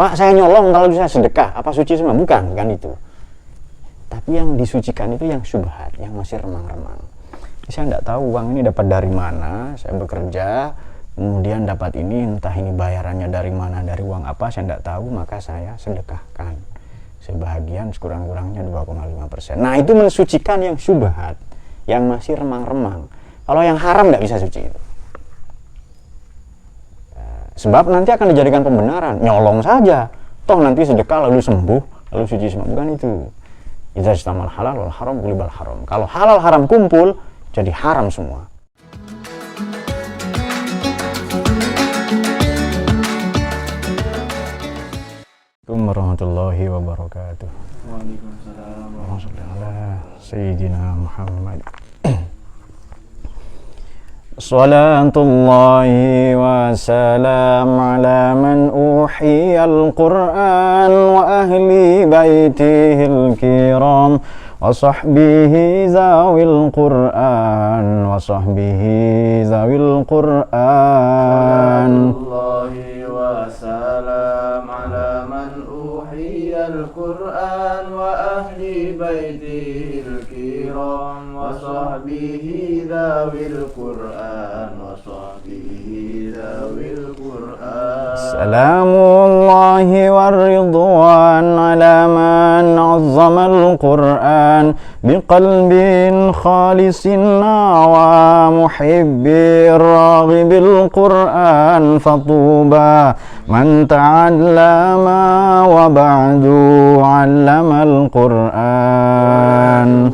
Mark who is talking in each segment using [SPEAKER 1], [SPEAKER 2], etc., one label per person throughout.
[SPEAKER 1] Pak, saya nyolong kalau bisa sedekah, apa suci semua? Bukan, kan itu. Tapi yang disucikan itu yang syubhat, yang masih remang-remang. Saya tidak tahu uang ini dapat dari mana, saya bekerja, kemudian dapat ini, entah ini bayarannya dari mana, dari uang apa, saya tidak tahu, maka saya sedekahkan. Sebahagian sekurang-kurangnya 2,5%. Nah, itu mensucikan yang syubhat, yang masih remang-remang. Kalau yang haram tidak bisa suci itu. Sebab nanti akan dijadikan pembenaran, nyolong saja, toh nanti sedekah lalu sembuh, lalu suci semua. Bukan itu. Idza istamal halal wal haram qulibal haram. Kalau halal haram kumpul, jadi haram semua. Assalamualaikum warahmatullahi wabarakatuh.
[SPEAKER 2] Waalaikumsalam.
[SPEAKER 1] Wassalamualaikum ala Sayyidina Muhammad. Salatullahi wa salam ala man uhiyal Qur'an wa ahli baitihil kiram wa sahbihi zawil Qur'an wa sahbihi zawil Qur'an.
[SPEAKER 2] Salatullahi wa salam ala man uhiyal Qur'an wa ahli baitihil kiram wa sahbihi zawil Qur'an wa sahbihi zawil Qur'an.
[SPEAKER 1] Salamullahi warridwan ala man azzamal Qur'an biqalbin khalisin wa muhibbir raghibil Qur'an fatuba man ta'allama wa ba'du 'allamal Qur'an.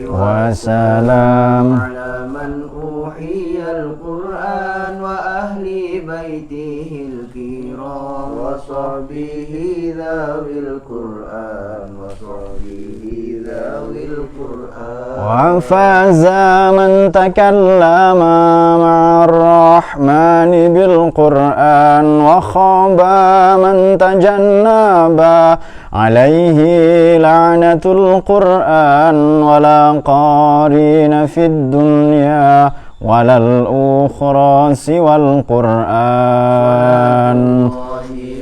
[SPEAKER 1] Wa salam
[SPEAKER 2] ala man uhiyal Qur'an wa ahli baitihil kiram wa sahbihi dzawil Qur'an wa sahbihi dzawil Qur'an.
[SPEAKER 1] wa faza man takallama ma'ar rahmani bil Qur'an wa khaba man tajannaba alaihi la'natul Qur'an wala qarina fid dunya walal ukhra siwal Qur'an.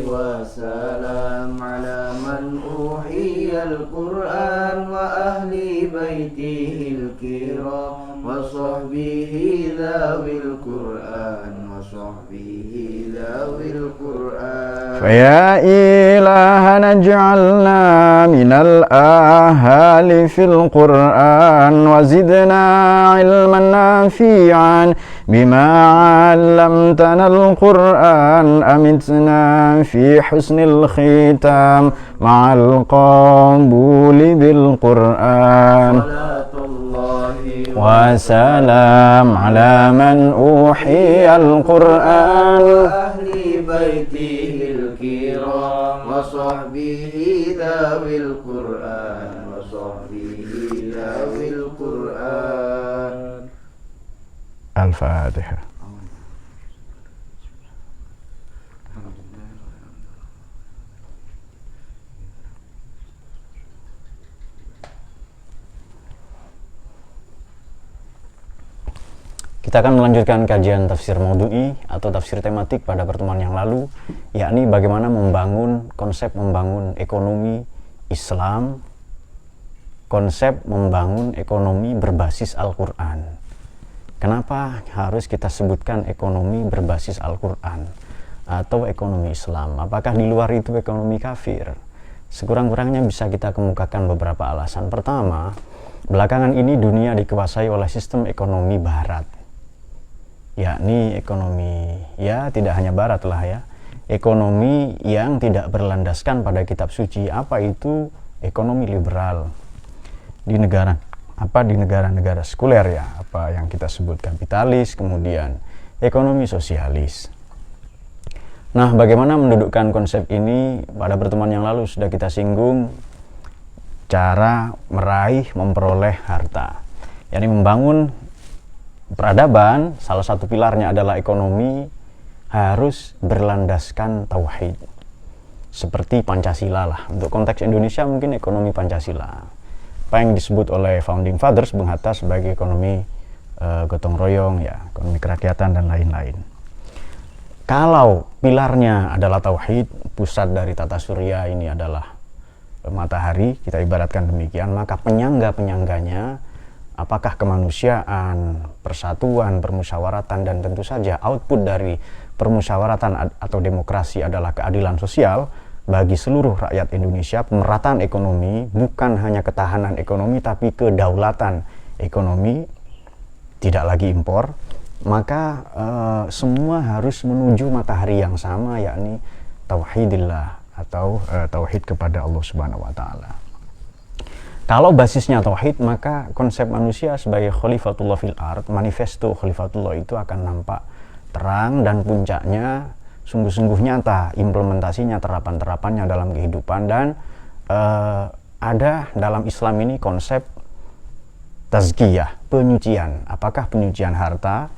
[SPEAKER 2] Wa salam ala man uhiyal Qur'an wa ahli baitihil kiram wa sahbihi dzawil Qur'an wa sahbihi dzawil Qur'an.
[SPEAKER 1] فيا إلهنا اجعلنا من الآهال في القرآن وزدنا علما نافعا بما علمتنا القرآن أمتنا في حسن الختام مع القبول بالقرآن. وسلام على من أوحي القرآن
[SPEAKER 2] بيته الكرام وصحبه ذوي القرآن وصحبه ذوي القرآن.
[SPEAKER 1] الفاتحة. Kita akan melanjutkan kajian tafsir maudhu'i atau tafsir tematik pada pertemuan yang lalu, yakni bagaimana membangun konsep membangun ekonomi Islam, konsep membangun ekonomi berbasis Al-Quran. Kenapa harus kita sebutkan ekonomi berbasis Al-Quran atau ekonomi Islam? Apakah di luar itu ekonomi kafir? Sekurang-kurangnya bisa kita kemukakan beberapa alasan. Pertama, belakangan ini dunia dikuasai oleh sistem ekonomi Barat, yakni ekonomi, ya tidak hanya Barat lah ya, ekonomi yang tidak berlandaskan pada kitab suci. Apa itu ekonomi liberal? Di negara-negara sekuler ya, apa yang kita sebut kapitalis, kemudian ekonomi sosialis. Nah, bagaimana mendudukkan konsep ini? Pada pertemuan yang lalu sudah kita singgung cara memperoleh harta, yakni membangun peradaban. Salah satu pilarnya adalah ekonomi harus berlandaskan tauhid, seperti Pancasila lah. Untuk konteks Indonesia mungkin ekonomi Pancasila, apa yang disebut oleh founding fathers Bung Hatta sebagai ekonomi gotong royong ya, ekonomi kerakyatan dan lain-lain. Kalau pilarnya adalah tauhid, pusat dari tata surya ini adalah matahari, kita ibaratkan demikian, maka penyangga-penyangganya apakah kemanusiaan, persatuan, permusyawaratan, dan tentu saja output dari permusyawaratan atau demokrasi adalah keadilan sosial bagi seluruh rakyat Indonesia, pemerataan ekonomi, bukan hanya ketahanan ekonomi tapi kedaulatan ekonomi, tidak lagi impor, maka semua harus menuju matahari yang sama, yakni tauhidillah atau tauhid kepada Allah Subhanahu wa taala. Kalau basisnya tauhid, maka konsep manusia sebagai khalifatullah fil ard, manifesto khalifatullah itu akan nampak terang dan puncaknya sungguh-sungguh nyata, implementasinya, terapan-terapannya dalam kehidupan. Dan ada dalam Islam ini konsep tazkiyah, penyucian. Apakah penyucian harta,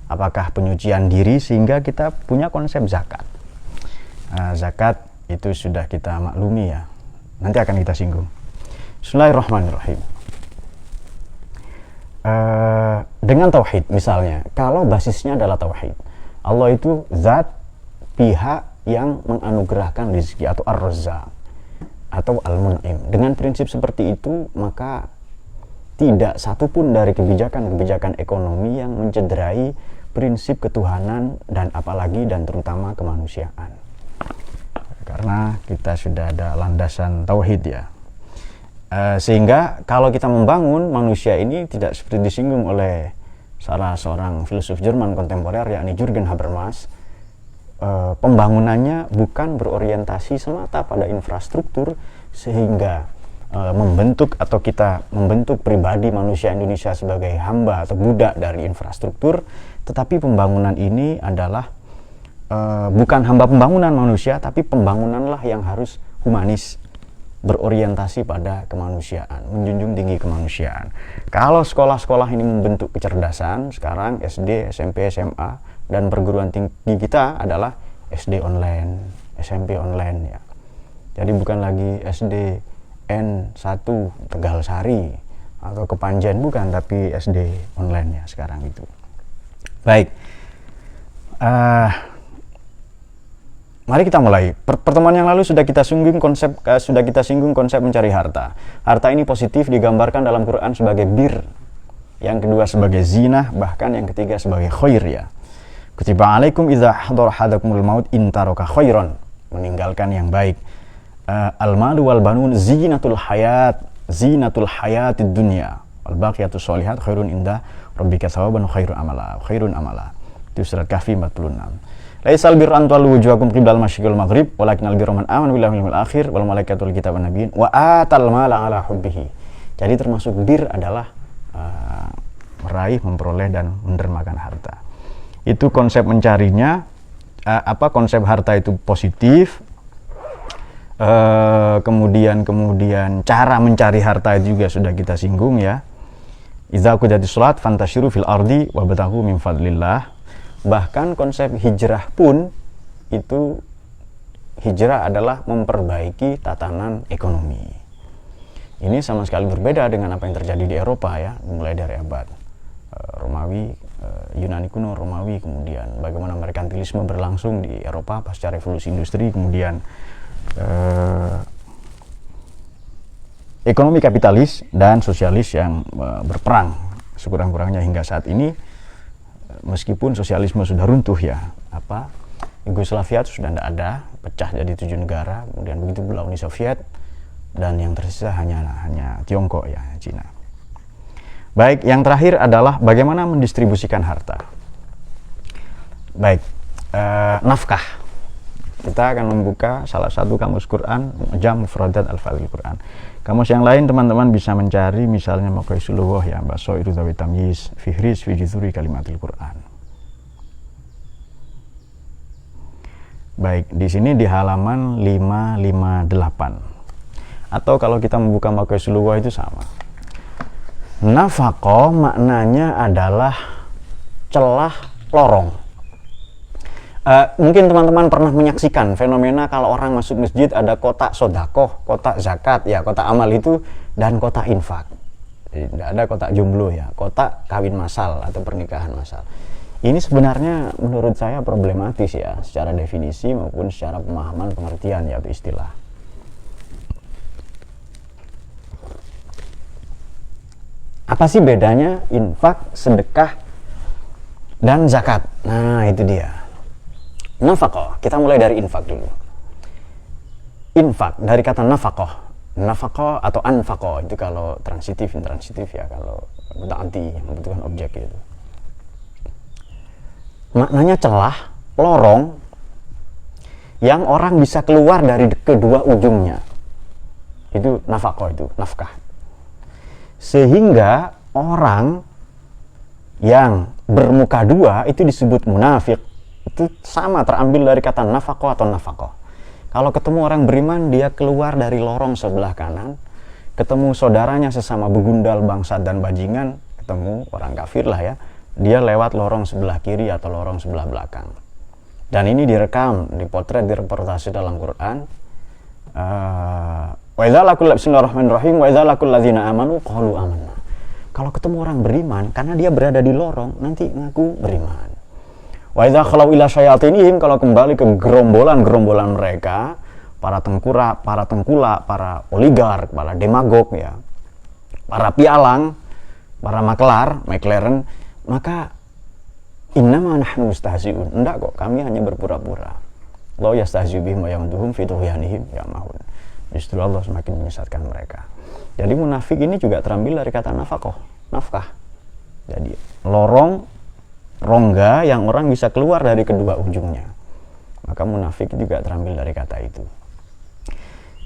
[SPEAKER 1] apakah penyucian diri, sehingga kita punya konsep zakat. Zakat itu sudah kita maklumi ya, nanti akan kita singgung. Bismillahirrahmanirrahim. Dengan tauhid misalnya, kalau basisnya adalah tauhid, Allah itu zat, pihak yang menganugerahkan rezeki atau ar-razzaq atau al-mun'im. Dengan prinsip seperti itu, maka tidak satupun dari kebijakan-kebijakan ekonomi yang mencederai prinsip ketuhanan dan apalagi dan terutama kemanusiaan. Karena kita sudah ada landasan tauhid ya, sehingga kalau kita membangun manusia ini tidak seperti disinggung oleh salah seorang filsuf Jerman kontemporer yakni Jürgen Habermas, pembangunannya bukan berorientasi semata pada infrastruktur sehingga membentuk atau kita membentuk pribadi manusia Indonesia sebagai hamba atau budak dari infrastruktur, tetapi pembangunan ini adalah bukan hamba pembangunan manusia, tapi pembangunanlah yang harus humanis, berorientasi pada kemanusiaan, menjunjung tinggi kemanusiaan. Kalau sekolah-sekolah ini membentuk kecerdasan, sekarang SD, SMP, SMA, dan perguruan tinggi kita adalah SD online, SMP online ya. Jadi bukan lagi SD N1 Tegal Sari atau Kepanjen, bukan, tapi SD online ya sekarang itu. Baik. Mari kita mulai. Pertemuan yang lalu sudah kita singgung konsep mencari harta. Harta ini positif digambarkan dalam Quran sebagai bir, yang kedua sebagai zinah, bahkan yang ketiga sebagai khair ya. Kutiba alaikum idza hadara hadakumul maut in taraka khairan, meninggalkan yang baik. Al-malu wal banun zinatul hayatid dunya wal baqiyatus sholihat khairun inda rabbika thawaban khairun amala. Itu surat Kahfi 46. Laisal birra an tuwallu wujuhakum qiblal masyriqi wal maghrib walakinnal birra man amana billahi wal yawmil akhir wal malaikati wal kitabi wan nabiyyin wa atal mala ala hubbihi. Jadi termasuk bir adalah meraih, memperoleh dan mendermakan harta. Itu konsep mencarinya. Konsep harta itu positif. Kemudian cara mencari harta itu juga sudah kita singgung ya. Idza qudiyatis shalat fantashiru fil ardi wabtaghu min fadlillah. Bahkan konsep hijrah pun itu, hijrah adalah memperbaiki tatanan ekonomi. Ini sama sekali berbeda dengan apa yang terjadi di Eropa ya, mulai dari abad Romawi, Yunani kuno, Romawi, kemudian bagaimana merkantilisme berlangsung di Eropa pasca revolusi industri, kemudian ekonomi kapitalis dan sosialis yang berperang sekurang-kurangnya hingga saat ini. Meskipun sosialisme sudah runtuh ya, Yugoslavia itu sudah tidak ada, pecah jadi 7 negara, kemudian begitu pula Uni Soviet, dan yang tersisa hanya Tiongkok ya, Cina. Baik, yang terakhir adalah bagaimana mendistribusikan harta. Baik, nafkah. Kita akan membuka salah satu kamus Quran, Jam' Mufradat Al-Fadhil Quran. Kamus yang lain teman-teman bisa mencari misalnya Maqaisul Lughah ya, Basairu Dzawi Tamyiz, Fihris fi Juzuri Kalimatil Quran. Baik, di sini di halaman 558. Atau kalau kita membuka Maqaisul Lughah itu sama. Nafaqah maknanya adalah celah lorong. Mungkin teman-teman pernah menyaksikan fenomena kalau orang masuk masjid ada kotak sodakoh, kotak zakat, ya kotak amal itu, dan kotak infak. Tidak ada kotak jomblo ya, kotak kawin massal atau pernikahan massal. Ini sebenarnya menurut saya problematis ya, secara definisi maupun secara pemahaman pengertian ya istilah. Apa sih bedanya infak, sedekah, dan zakat? Nah itu dia. Nafaqah, kita mulai dari infak dulu. Infak dari kata nafaqah. Nafaqah atau anfaqah itu kalau transitif, intransitif ya, kalau mutaaddi membutuhkan objek itu. Maknanya celah, lorong yang orang bisa keluar dari kedua ujungnya. Itu nafaqah, itu nafkah. Sehingga orang yang bermuka dua itu disebut munafik. Itu sama, terambil dari kata nafaqah atau nafaqah. Kalau ketemu orang beriman, dia keluar dari lorong sebelah kanan, ketemu saudaranya sesama begundal, bangsat dan bajingan, ketemu orang kafir lah ya, dia lewat lorong sebelah kiri atau lorong sebelah belakang. Dan ini direkam, dipotret, direportase dalam Quran. Wa idza laqul bismillahirrahmanirrahim wa idza laqul ladzina amanu qalu amanna. Kalau ketemu orang beriman, karena dia berada di lorong, nanti ngaku beriman. Wa idza khalau ila syayatinihim, kalau kembali ke gerombolan-gerombolan mereka, para tengkulak, para oligark, para demagog ya, para pialang, para McLaren, maka innama nahnu mustahzi'un. Enggak kok, kami hanya berpura-pura. La yastahzi'u bihim wa yamduhum fi tughyanihim ya'mahun. Justru Allah semakin menyesatkan mereka. Jadi munafik ini juga terambil dari kata nafkah. Jadi lorong, rongga yang orang bisa keluar dari kedua ujungnya. Maka munafik juga terambil dari kata itu.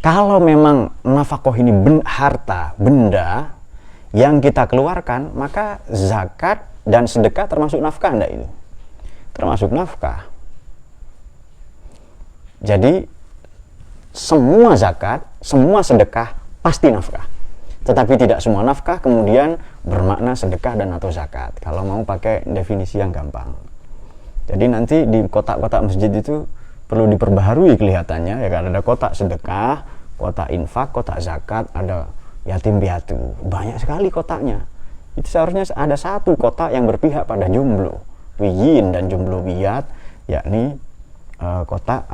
[SPEAKER 1] Kalau memang nafkah ini harta, benda yang kita keluarkan, maka zakat dan sedekah termasuk nafkah enggak itu? Termasuk nafkah. Jadi semua zakat, semua sedekah pasti nafkah. Tetapi tidak semua nafkah kemudian bermakna sedekah dan atau zakat. Kalau mau pakai definisi yang gampang. Jadi nanti di kotak-kotak masjid itu perlu diperbaharui kelihatannya ya kan, ada kotak sedekah, kotak infak, kotak zakat, ada yatim piatu. Banyak sekali kotaknya. Itu seharusnya ada satu kotak yang berpihak pada jomblo, wiyin dan jomblo wiyat, yakni kotak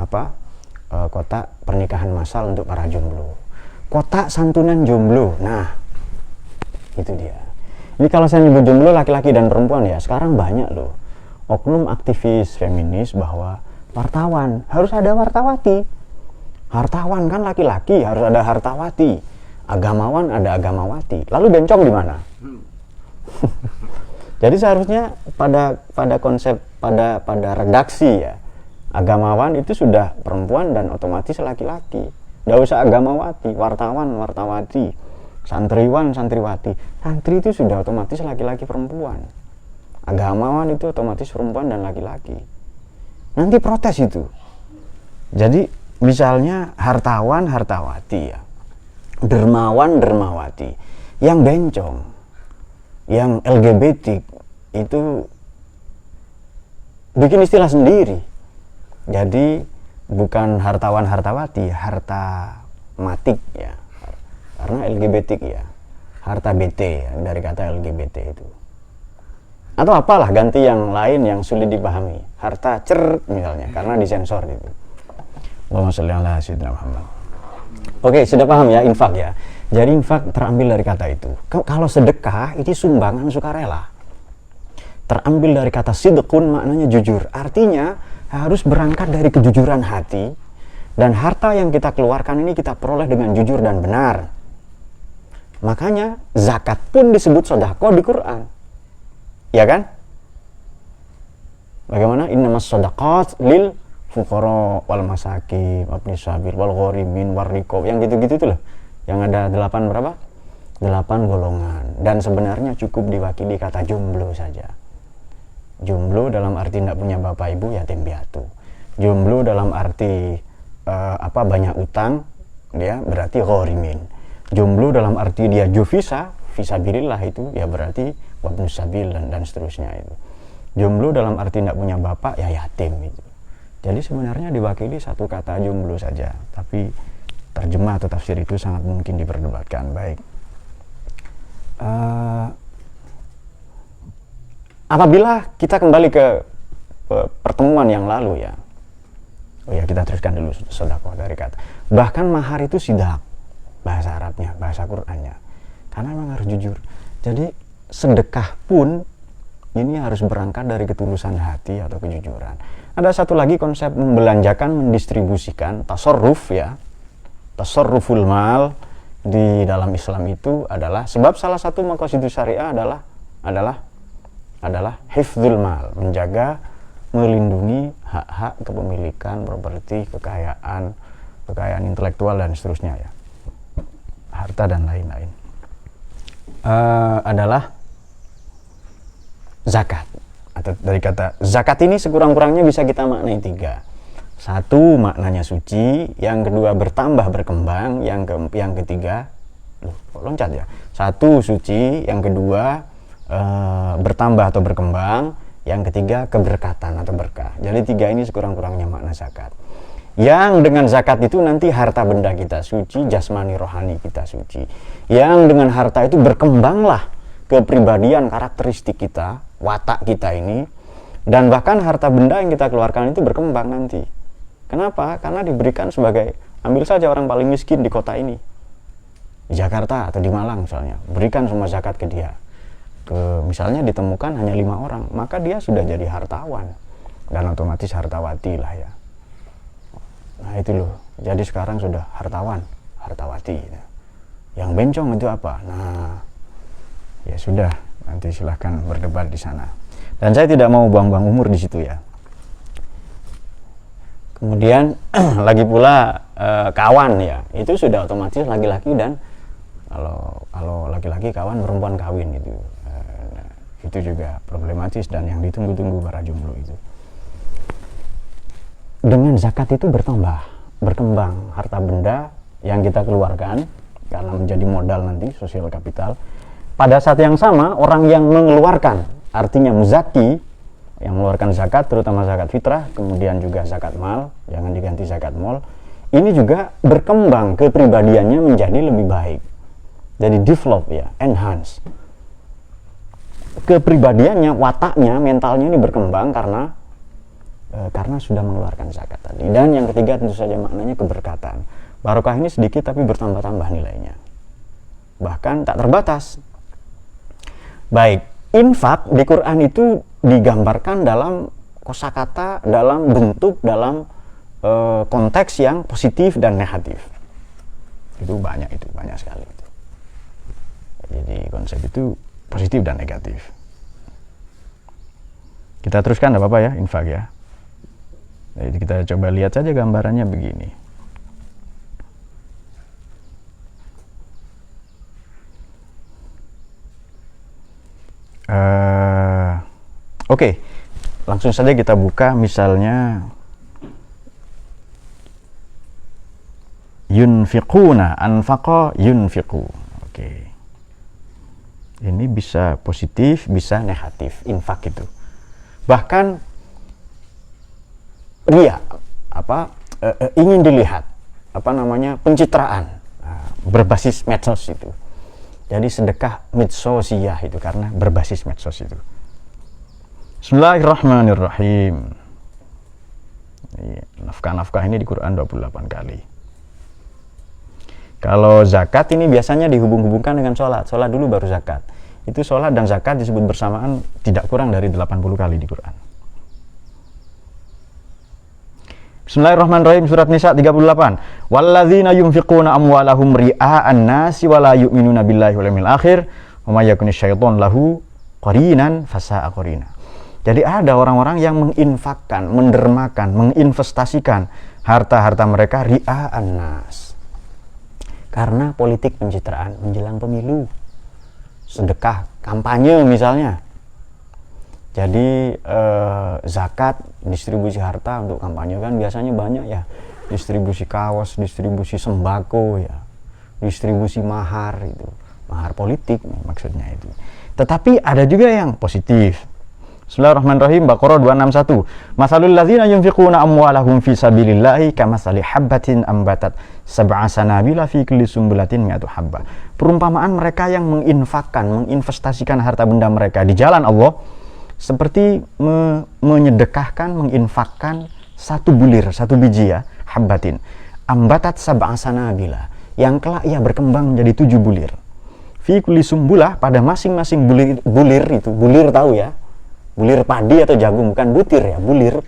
[SPEAKER 1] kotak pernikahan massal untuk para jomblo. Kotak santunan jomblo. Nah, itu dia. Ini kalau saya nyebut jomblo laki-laki dan perempuan ya, sekarang banyak loh oknum aktivis feminis bahwa wartawan harus ada wartawati. Hartawan kan laki-laki, harus ada hartawati. Agamawan ada agamawati. Lalu bencong di mana? Jadi seharusnya pada konsep pada redaksi ya, agamawan itu sudah perempuan dan otomatis laki-laki. Nggak usah agamawati, wartawan, wartawati, santriwan, santriwati. Santri itu sudah otomatis laki-laki perempuan. Agamawan itu otomatis perempuan dan laki-laki. Nanti protes itu. Jadi misalnya hartawan, hartawati ya, dermawan, dermawati. Yang bencong, yang LGBT itu bikin istilah sendiri. Jadi bukan hartawan hartawati, harta matik ya, karena LGBT ya, harta BT ya, dari kata LGBT itu. Atau apalah ganti yang lain yang sulit dipahami, harta cer misalnya, karena disensor itu. Allahumma sholli ala sayyidina Muhammad. Oke, sudah paham ya infak ya. Jadi infak terambil dari kata itu. Kalau sedekah itu sumbangan sukarela. Terambil dari kata sidqun, maknanya jujur. Artinya harus berangkat dari kejujuran hati, dan harta yang kita keluarkan ini kita peroleh dengan jujur dan benar. Makanya zakat pun disebut sedekah di Quran. Ya kan? Bagaimana? Innamas shadaqat lil fuqara wal masakin wabni sabil wal gharimin war riqab. Yang gitu-gitu itu loh. Yang ada 8 berapa? 8 golongan. Dan sebenarnya cukup diwakili kata jomblo saja. Jomblo dalam arti tidak punya bapak ibu, yatim piatu. Jomblo dalam arti banyak utang, dia berarti gharimin. Jomblo dalam arti dia juvisa, fisabilillah itu ya berarti wabnu sabil dan seterusnya itu. Jomblo dalam arti tidak punya bapak ya yatim itu. Jadi sebenarnya diwakili satu kata jomblo saja, tapi terjemah atau tafsir itu sangat mungkin diperdebatkan. Baik. apabila kita kembali ke pertemuan yang lalu ya, oh ya kita teruskan dulu sedekah dari kata. Bahkan mahar itu sidak, bahasa Arabnya, bahasa Qur'annya. Karena memang harus jujur. Jadi sedekah pun ini harus berangkat dari ketulusan hati atau kejujuran. Ada satu lagi konsep membelanjakan, mendistribusikan, tasarruf ya. Tasarruful mal di dalam Islam itu adalah sebab salah satu maqasid syariah adalah hifdzul mal, menjaga, melindungi hak-hak kepemilikan, properti, kekayaan intelektual dan seterusnya ya, harta dan lain-lain. Adalah zakat, atau dari kata zakat ini sekurang-kurangnya bisa kita maknai 3. Satu, maknanya suci, yang kedua bertambah berkembang, yang ketiga loncat ya. Satu, suci, yang kedua bertambah atau berkembang, yang ketiga keberkatan atau berkah. Jadi 3 ini sekurang-kurangnya makna zakat. Yang dengan zakat itu nanti harta benda kita suci, jasmani rohani kita suci. Yang dengan harta itu berkembanglah kepribadian, karakteristik kita, watak kita ini, dan bahkan harta benda yang kita keluarkan itu berkembang nanti. Kenapa? Karena diberikan sebagai, ambil saja orang paling miskin di kota ini, di Jakarta atau di Malang misalnya, berikan semua zakat ke dia. Misalnya ditemukan hanya 5 orang, maka dia sudah jadi hartawan dan otomatis hartawati lah ya. Nah itu loh, jadi sekarang sudah hartawan, hartawati. Yang bencong itu apa? Nah ya sudah, nanti silahkan berdebat di sana. Dan saya tidak mau buang-buang umur di situ ya. Kemudian lagi pula kawan ya, itu sudah otomatis laki-laki, dan kalau laki-laki kawan, perempuan kawin itu. Itu juga problematis dan yang ditunggu-tunggu para jomblo itu. Dengan zakat itu bertambah, berkembang harta benda yang kita keluarkan karena menjadi modal nanti, sosial kapital. Pada saat yang sama, orang yang mengeluarkan, artinya muzaki, yang mengeluarkan zakat, terutama zakat fitrah, kemudian juga zakat mal, jangan diganti zakat mal, ini juga berkembang kepribadiannya menjadi lebih baik. Jadi develop ya, enhance. Kepribadiannya, wataknya, mentalnya ini berkembang karena sudah mengeluarkan zakat tadi. Dan yang ketiga tentu saja maknanya keberkatan. Barokah ini sedikit tapi bertambah-tambah nilainya. Bahkan tak terbatas. Baik, infak di Quran itu digambarkan dalam kosakata, dalam bentuk, dalam konteks yang positif dan negatif. Itu banyak sekali. Jadi konsep itu positif dan negatif. Kita teruskan, tidak apa-apa ya, infak ya. Jadi kita coba lihat saja gambarannya begini. Oke, langsung saja kita buka misalnya yunfiquna, anfaqa yunfiqu. Oke. Ini bisa positif, bisa negatif, infak itu. Bahkan ria, ingin dilihat, pencitraan, berbasis medsos itu. Jadi sedekah medsosiyah itu karena berbasis medsos itu. Bismillahirrahmanirrahim. Nafkah-nafkah ini di Quran 28 kali. Kalau zakat ini biasanya dihubung-hubungkan dengan sholat. Sholat dulu baru zakat. Itu sholat dan zakat disebut bersamaan tidak kurang dari 80 kali di Quran. Bismillahirrahmanirrahim, surat Nisa 38. Walladzina yunfiquna amwalahum ria'an nasi wa la yu'minuna billahi wal yawmil akhir wa may yakuni syaiton lahu qarinan fasa'a qarina. Jadi ada orang-orang yang menginfakkan, mendermakan, menginvestasikan harta-harta mereka ria'an nas. Karena politik pencitraan menjelang pemilu, sedekah kampanye misalnya. Jadi zakat, distribusi harta untuk kampanye kan biasanya banyak ya, distribusi kaos, distribusi sembako ya, distribusi mahar itu, mahar politik maksudnya itu. Tetapi ada juga yang positif. Bismillahirrahmanirrahim, Baqarah 261. Masalul ladzina yunfiquna amwalahum fi sabilillahi kamathali habbatin ambatat sab'a sanabila fi kulli sumbulatin mi'atu habba. Perumpamaan mereka yang menginfakkan, menginvestasikan harta benda mereka di jalan Allah seperti menyedekahkan, menginfakkan satu bulir, satu biji ya, habbatin ambatat sab'a sanabila, yang kelak ia berkembang menjadi 7 bulir. Fi kulli sumbulah, pada masing-masing bulir itu, bulir tahu ya, bulir padi atau jagung, bukan butir ya, bulir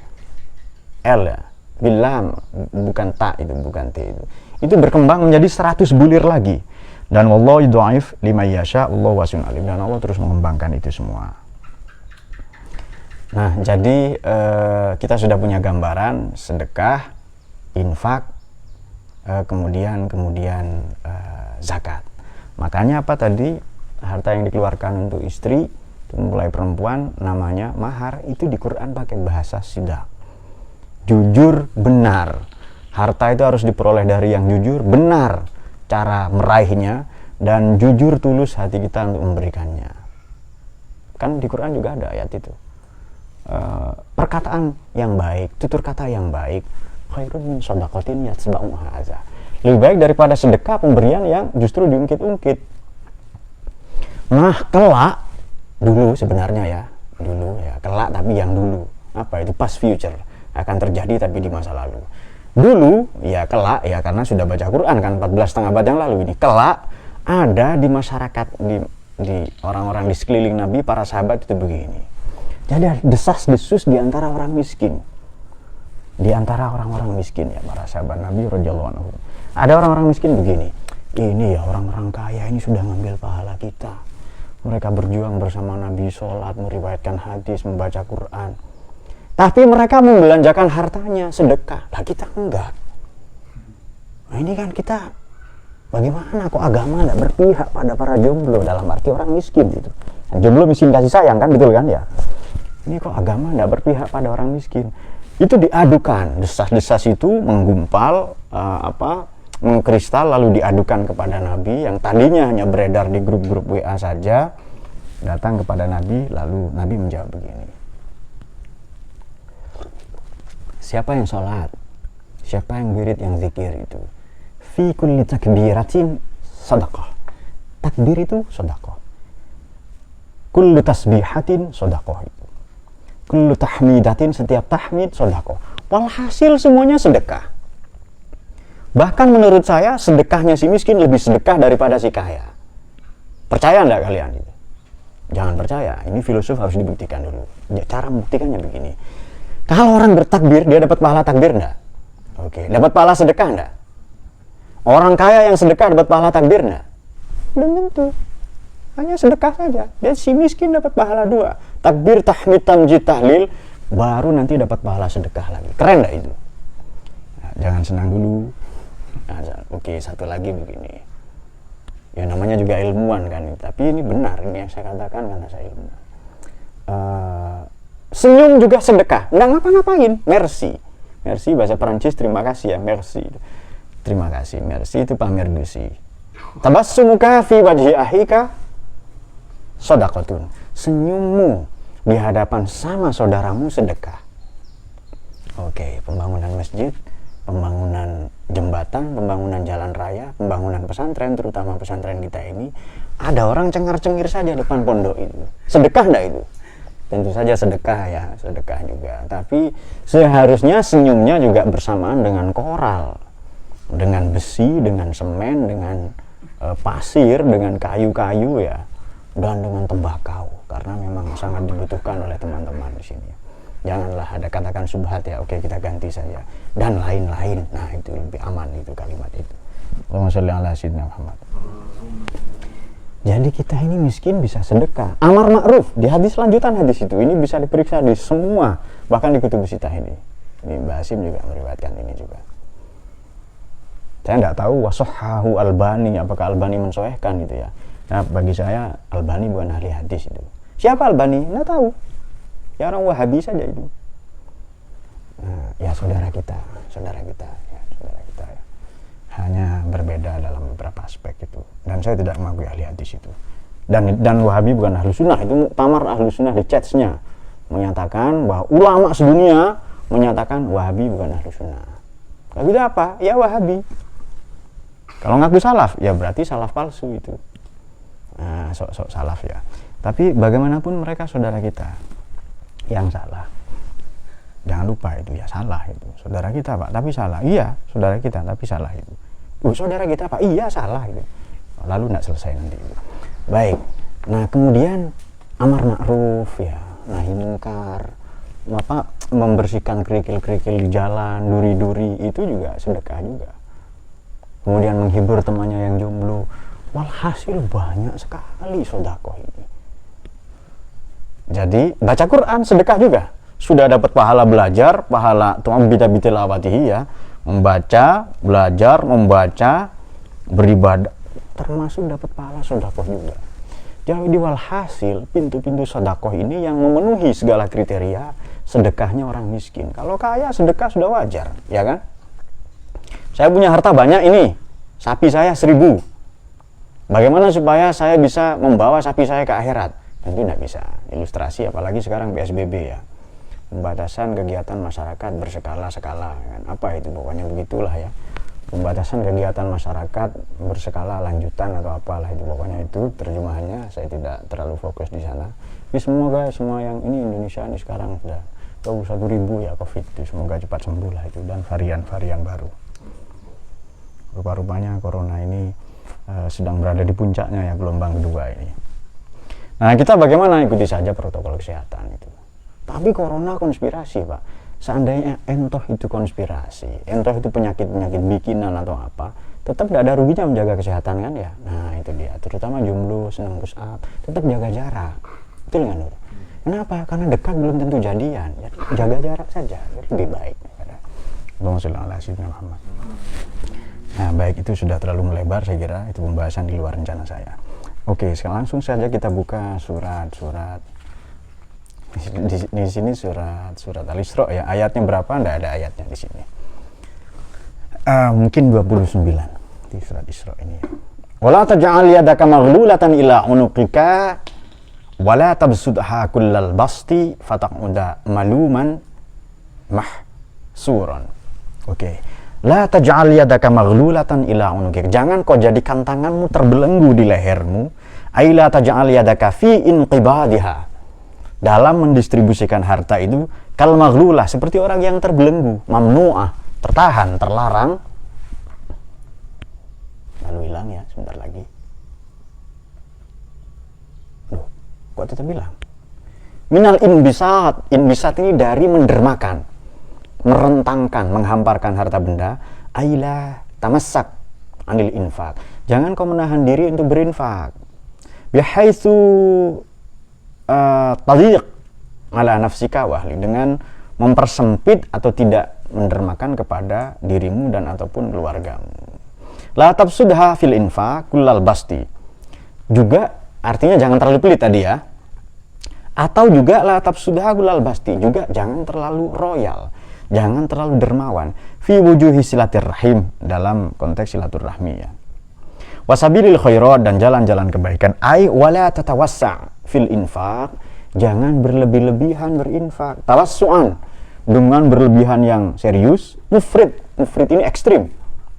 [SPEAKER 1] L ya, bilam, bukan ta itu, bukan t itu berkembang menjadi 100 bulir lagi. Dan wallahu yudha'if liman yasha, Allahu wasi'un alim, dan Allah terus mengembangkan itu semua. Nah, jadi kita sudah punya gambaran sedekah, infak, kemudian zakat. Makanya apa tadi, harta yang dikeluarkan untuk istri itu mulai perempuan namanya mahar, itu di Quran pakai bahasa sidak. Jujur, benar. Harta itu harus diperoleh dari yang jujur, benar cara meraihnya, dan jujur tulus hati kita untuk memberikannya. Kan di Quran juga ada ayat itu. Perkataan yang baik, tutur kata yang baik, khairun min shadaqatin yatsba'uha adza. Lebih baik daripada sedekah pemberian yang justru diungkit-ungkit. Nah, kelak dulu sebenarnya ya, dulu ya, kelak tapi yang dulu. Apa itu? Past future, akan terjadi tapi di masa lalu. Dulu ya kelak ya, karena sudah baca Quran kan 14,5 abad yang lalu ini. Kelak ada di masyarakat, di orang-orang di sekeliling Nabi, para sahabat itu begini. Jadi ada desas-desus di antara orang miskin. Di antara orang-orang miskin ya, para sahabat Nabi radhiyallahu anhu. Ada orang-orang miskin begini. Ini ya orang-orang kaya ini sudah ngambil pahala kita. Mereka berjuang bersama Nabi, sholat, meriwayatkan hadis, membaca Quran. Tapi mereka membelanjakan hartanya, sedekah. Lah kita enggak. Nah ini kan kita, bagaimana kok agama enggak berpihak pada para jomblo, dalam arti orang miskin gitu. Nah, jomblo miskin kasih sayang kan, betul kan ya? Ini kok agama enggak berpihak pada orang miskin. Itu diadukan, desas-desas itu menggumpal, mengkristal, lalu diadukan kepada Nabi yang tadinya hanya beredar di grup-grup WA saja, datang kepada Nabi, lalu Nabi menjawab begini. Siapa yang sholat, siapa yang wirid, yang zikir itu, fi kulli takbiratin sadaqah. Takbir itu sedekah. Kullu tasbihatin sedekah itu. Kullu tahmidatin, setiap tahmid sedekah. Walhasil semuanya sedekah. Bahkan menurut saya sedekahnya si miskin lebih sedekah daripada si kaya. Percaya enggak kalian itu? Jangan percaya, ini filosof harus dibuktikan dulu. Cara membuktikannya begini. Kalau orang bertakbir, dia dapat pahala takbir enggak? Oke, dapat pahala sedekah enggak? Orang kaya yang sedekah dapat pahala takbir enggak? Belum tentu. Hanya sedekah saja. Dan si miskin dapat pahala 2. Takbir, tahmid, tamjid, tahlil, baru nanti dapat pahala sedekah lagi. Keren enggak itu? Nah, jangan senang dulu. Nah, oke, satu lagi begini. Ya namanya juga ilmuwan kan, tapi ini benar, ini yang saya katakan karena saya ilmuwan. Senyum juga sedekah, nggak ngapa-ngapain, merci. Merci bahasa Perancis, terima kasih ya, merci. Terima kasih, merci itu pamer gusi. Tabassumuka fi wajhi ahika shadaqatun. Senyummu di hadapan sama saudaramu sedekah. Oke, pembangunan masjid, pembangunan jembatan, pembangunan jalan raya, pembangunan pesantren, terutama pesantren kita ini, ada orang cengar-cengir saja depan pondok itu. Sedekah enggak itu? Tentu saja sedekah ya, sedekah juga. Tapi seharusnya senyumnya juga bersamaan dengan koral, dengan besi, dengan semen, dengan pasir, dengan kayu-kayu ya, dan dengan tembakau, karena memang sangat dibutuhkan oleh teman-teman di sini. Janganlah ada katakan subhat ya, oke kita ganti saja, dan lain-lain. Nah itu lebih aman itu kalimat itu. Allahumma sholli ala sayyidina Muhammad. Jadi kita ini miskin bisa sedekah. Amar ma'ruf, di hadis lanjutan hadis itu, ini bisa diperiksa di semua, bahkan di kutubus sitah ini. Ini Mbah Hasim juga meriwayatkan ini juga. Saya tidak tahu wasahhahu Albani, apakah Albani mensoehkan gitu ya. Nah bagi saya Albani bukan ahli hadis itu. Siapa Albani? Nggak tahu. Ya orang Wahabi saja itu. Nah, ya saudara kita ya. Hanya berbeda dalam beberapa aspek itu. Dan saya tidak mengakui ahli hadis itu. Dan Wahabi bukan ahlu sunnah, itu muktamar ahlu sunnah di chats-nya menyatakan bahwa ulama sedunia menyatakan Wahabi bukan ahlu sunnah. Kalau gitu apa? Ya Wahabi. Kalau ngaku salaf, ya berarti salaf palsu itu. Nah, sok salaf ya. Tapi bagaimanapun mereka saudara kita. yang salah. Jangan lupa itu ya, salah itu. Saudara kita Pak, tapi salah. Iya, saudara kita tapi salah itu. Saudara kita Pak, iya salah itu. Lalu tidak selesai nanti itu. Baik. Nah, kemudian amar ma'ruf ya, nahi mungkar, membersihkan kerikil-kerikil di jalan, duri-duri, itu juga sedekah juga. Kemudian menghibur temannya yang jomblo. Walhasil banyak sekali sedekah ini. Jadi baca Quran sedekah juga. Sudah dapat pahala belajar, pahala tu'ambita bitilawatihi ya, membaca, belajar, membaca, beribadah, termasuk dapat pahala sedekah juga. Jadi walhasil pintu-pintu sedekah ini yang memenuhi segala kriteria sedekahnya orang miskin. Kalau kaya sedekah sudah wajar, ya kan? Saya punya harta banyak ini, sapi saya 1000. Bagaimana supaya saya bisa membawa sapi saya ke akhirat? Tentu tidak bisa. Ilustrasi apalagi sekarang PSBB ya. Pembatasan kegiatan masyarakat berskala-skala kan. Apa itu pokoknya begitulah ya. Pembatasan kegiatan masyarakat berskala lanjutan atau apalah itu pokoknya itu terjemahannya, saya tidak terlalu fokus di sana. Tapi semoga semua yang ini Indonesia ini sekarang sudah 21.000 ya COVID itu, semoga cepat sembuh lah itu, dan varian-varian baru. Rupa-rupanya corona ini sedang berada di puncaknya ya, gelombang kedua ini. Nah, kita bagaimana ikuti saja protokol kesehatan itu. Tapi corona konspirasi Pak. Seandainya entoh itu konspirasi, entoh itu penyakit-penyakit bikinan atau apa, tetap tidak ada ruginya menjaga kesehatan kan ya. Nah itu dia, terutama jomblo senang push up, tetap jaga jarak. Betul nggak Nur? Kenapa? Karena dekat belum tentu jadian. Jadi, jaga jarak saja, lebih baik. Allahumma sholli ala sayyidina Muhammad. Nah baik, itu sudah terlalu melebar saya kira, itu pembahasan di luar rencana saya. Oke, sekarang langsung saja kita buka surat-surat. Di sini surat Al-Isra ya, ayatnya berapa? Nggak ada ayatnya di sini. Mungkin 29 di surat Isra ini. Wala taj'al yadaka maghlulatan ila unuqika wala tabsudha kullal basti fataq'uda maluman mahsuran. Oke. La taj'al yadaka maghlulatan ila unuqika. Jangan kau jadikan tanganmu terbelenggu di lehermu. Ai la taj'al yadaka fi inqibadiha. Dalam mendistribusikan harta itu kal maghlulah, seperti orang yang terbelenggu, mamnu'ah, tertahan, terlarang. Lalu hilang ya sebentar lagi. Loh, kok tetap bilang? Minal inbisat. Inbisat ini dari mendermakan, merentangkan, menghamparkan harta benda. Aila tamassak anil infak. Jangan kau menahan diri untuk berinfak. Bihaitsu tadiq ala nafsika wahli, dengan mempersempit atau tidak mendermakan kepada dirimu dan ataupun keluargamu. La tabsudha fil infaq kullal basti. Juga artinya jangan terlalu pelit tadi ya. Atau juga la tabsudha kullal basti, juga jangan terlalu royal, jangan terlalu dermawan. Fi wujuhi silaturrahim, dalam konteks silaturahmi ya. Wasabilil khairat, dan jalan-jalan kebaikan. Ai wala tatawassa fil infaq, jangan berlebih-lebihan berinfak. Tawassu'an, dengan berlebihan yang serius. Mufrid ini ekstrim.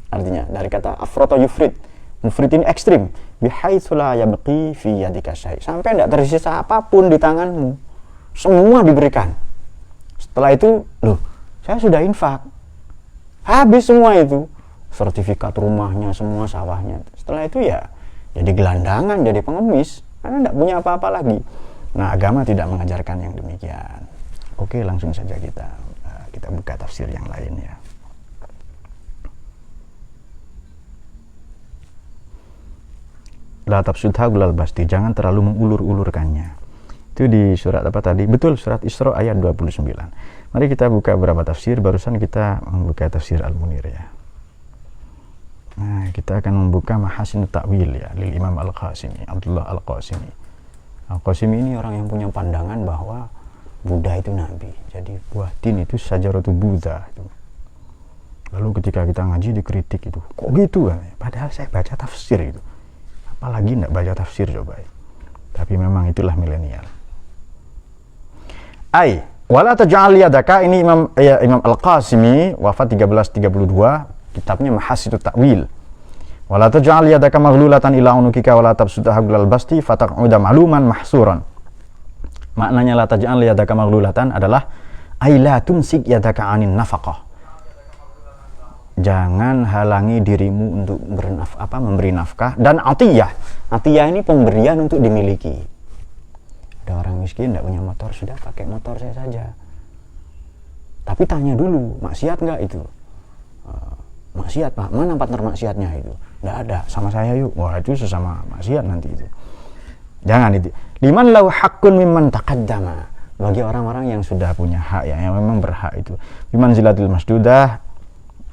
[SPEAKER 1] Artinya dari kata afrata yufrid. Mufrid ini ekstrim. Bihaitsu la yabqi fi yadika syai', sampai tidak tersisa apapun di tanganmu. Semua diberikan. Setelah itu, loh, saya sudah infak. Habis semua itu. Sertifikat rumahnya, semua sawahnya. Setelah itu ya jadi gelandangan, jadi pengemis, karena tidak punya apa-apa lagi. Nah, agama tidak mengajarkan yang demikian. Oke, langsung saja kita buka tafsir yang lain ya. La tabsudha kullal basti, jangan terlalu mengulur-ulurkannya. Itu di surat apa tadi? Betul, surat Isra ayat 29. Mari kita buka beberapa tafsir. Barusan kita membuka tafsir Al-Munir ya. Nah, kita akan membuka Mahasin Ta'wil ya, lil Imam Al-Qasimi, Abdullah Al-Qasimi. Al-Qasimi ini orang yang punya pandangan bahwa Buddha itu nabi. Jadi buah tin itu sajaratu Buddha itu. Lalu ketika kita ngaji dikritik itu, kok gitu kan? Padahal saya baca tafsir itu. Apalagi enggak baca tafsir coba. Tapi memang itulah milenial. Ai wala taj'al yadaka, ini Imam Al-Qasimi wafat 1332. Kitabnya Mahasitut Ta'wil. Wala taj'al yadaka maghlulatan ila unukika wala tabsutha kullal basti fataq'uda maluman mahsuran. Maknanya la taj'al yadaka maghlulatan adalah ay la tumsik yadaka anin nafaqah. Jangan halangi dirimu untuk memberi nafkah. Dan atiyah. Atiyah ini pemberian untuk dimiliki. Ada orang miskin tidak punya motor, sudah pakai motor saya saja. Tapi tanya dulu, maksiat nggak itu? Maksiat Pak, mana partner maksiatnya itu? Nggak ada, sama saya yuk. Wah itu sesama maksiat nanti itu. Jangan itu. Liman lahu haqqun mimman taqaddama. Bagi orang-orang yang sudah punya hak ya, yang memang berhak itu. Biman zilatil masdudah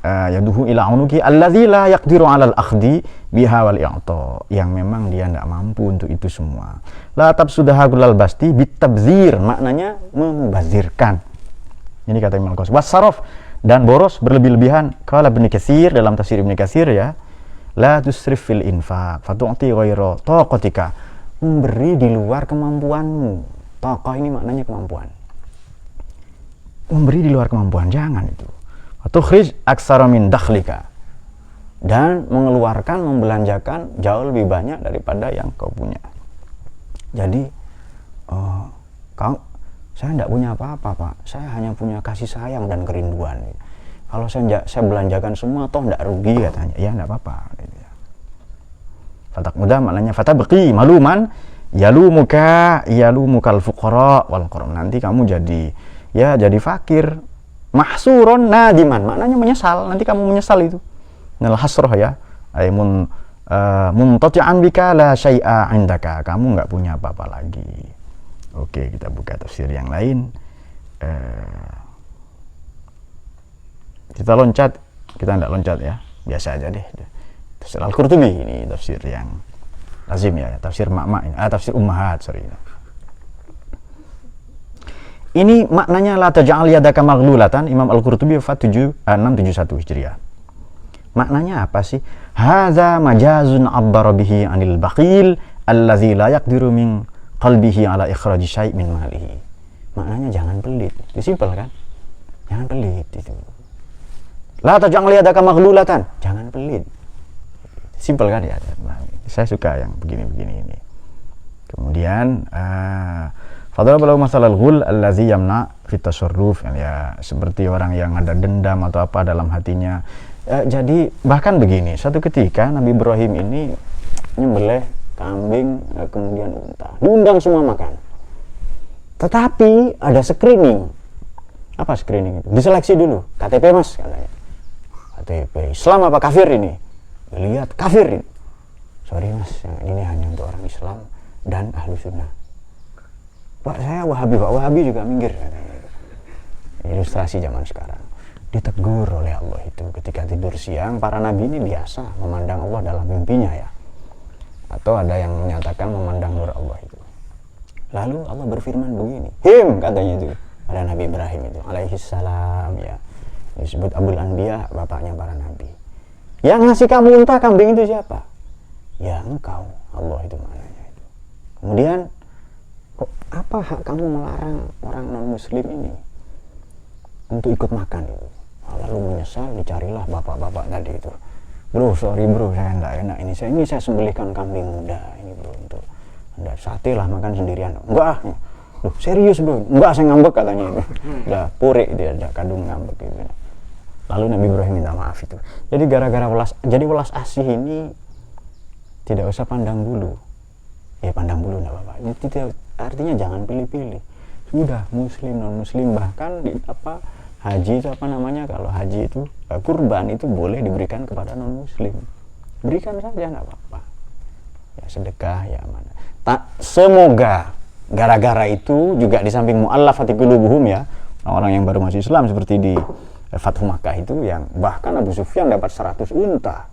[SPEAKER 1] yaduhu ila unuki alladzi la yaqdiru 'alal akhdi biha wal i'ta, yang memang dia tidak mampu untuk itu semua. La tabsudaha kullal basti bitabzir, maknanya membazirkan. Ini kata Imam Al-Qasas. Wasaraf, dan boros berlebih-lebihan. Qala Ibnu Katsir dalam tafsir Ibnu Katsir ya, la tusrif fil infaq fatu'ti ghaira taqatika, memberi di luar kemampuanmu. Taqah ini maknanya kemampuan. Memberi di luar kemampuan, jangan itu. Tukhrij aksara min dakhlika, dan mengeluarkan, membelanjakan jauh lebih banyak daripada yang kau punya. Jadi saya tidak punya apa-apa Pak, saya hanya punya kasih sayang dan kerinduan. Kalau saya belanjakan semua toh tidak rugi katanya, ya tidak apa-apa. Fatak muda maknanya fatabqi maluman yalumukal fuqara wal qaram, nanti kamu jadi fakir. Mahsuron nadiman, maknanya menyesal, nanti kamu menyesal itu. Nal hasroh ya, ay muntati'an bika la syai'a indaka, kamu nggak punya apa-apa lagi. Oke, kita buka tafsir yang lain. Kita loncat, kita nggak loncat ya, biasa aja deh. Tafsir Al-Qurtubi ini tafsir yang lazim ya, tafsir tafsir ummahat, sorry. Ini maknanya la taj'al yadaka maghlulatan. Imam Al-Qurtubi wafat 671 Hijriah. Maknanya apa sih? Hadza majazun 'abbara bihi 'anil bakhil allazi la yaqdiru min qalbihi 'ala ikhraji syai' min malihi. Maknanya jangan pelit. Itu simpel kan? Jangan pelit itu. La taj'al yadaka maghlulatan, jangan pelit. Simpel kan ya? Saya suka yang begini-begini ini. Kemudian fadala balau masalal ghul allazi yamna fit tasarruf, ya seperti orang yang ada dendam atau apa dalam hatinya. Jadi bahkan begini, satu ketika Nabi Ibrahim ini nyembelih kambing, kemudian unta, diundang semua makan. Tetapi ada screening. Apa screening itu? Diseleksi dulu, KTP Mas katanya. KTP Islam apa kafir ini? Lihat kafir ini. Sorry Mas, yang ini hanya untuk orang Islam dan ahlu sunnah. Pak saya Wahabi, Pak Wahabi juga minggir katanya. Ilustrasi zaman sekarang. Ditegur oleh Allah itu ketika tidur siang. Para nabi ini biasa memandang Allah dalam mimpinya ya, atau ada yang menyatakan memandang nur Allah itu. Lalu Allah berfirman begini, katanya itu ada Nabi Ibrahim itu alaihissalam ya, disebut Abul Anbiya, bapaknya para nabi. Yang ngasih kamu unta kambing itu siapa? Ya engkau, Allah itu maknanya itu. Kemudian kok apa hak kamu melarang orang non muslim ini untuk ikut makan itu? Lalu menyesal, dicarilah bapak-bapak tadi itu. Bro, sorry bro, saya enggak enak ini. Saya sembelihkan kambing muda ini bro, untuk Anda sate lah makan sendirian. Enggak, loh serius bro, enggak saya ngambek katanya itu. Udah purik dia, ada kadung ngambek gitu. Lalu Nabi Ibrahim minta maaf itu. Jadi gara-gara welas asih ini tidak usah pandang bulu. Ya pandang bulu enggak apa-apa. Itu artinya jangan pilih-pilih. Sudah muslim non muslim, bahkan di haji itu kalau haji itu kurban itu boleh diberikan kepada non muslim, berikan saja nggak apa-apa ya, sedekah ya mana. Semoga gara-gara itu juga di samping mu'allafati qulubuhum ya, orang yang baru masuk Islam seperti di Fathu Makkah itu, yang bahkan Abu Sufyan dapat 100 unta.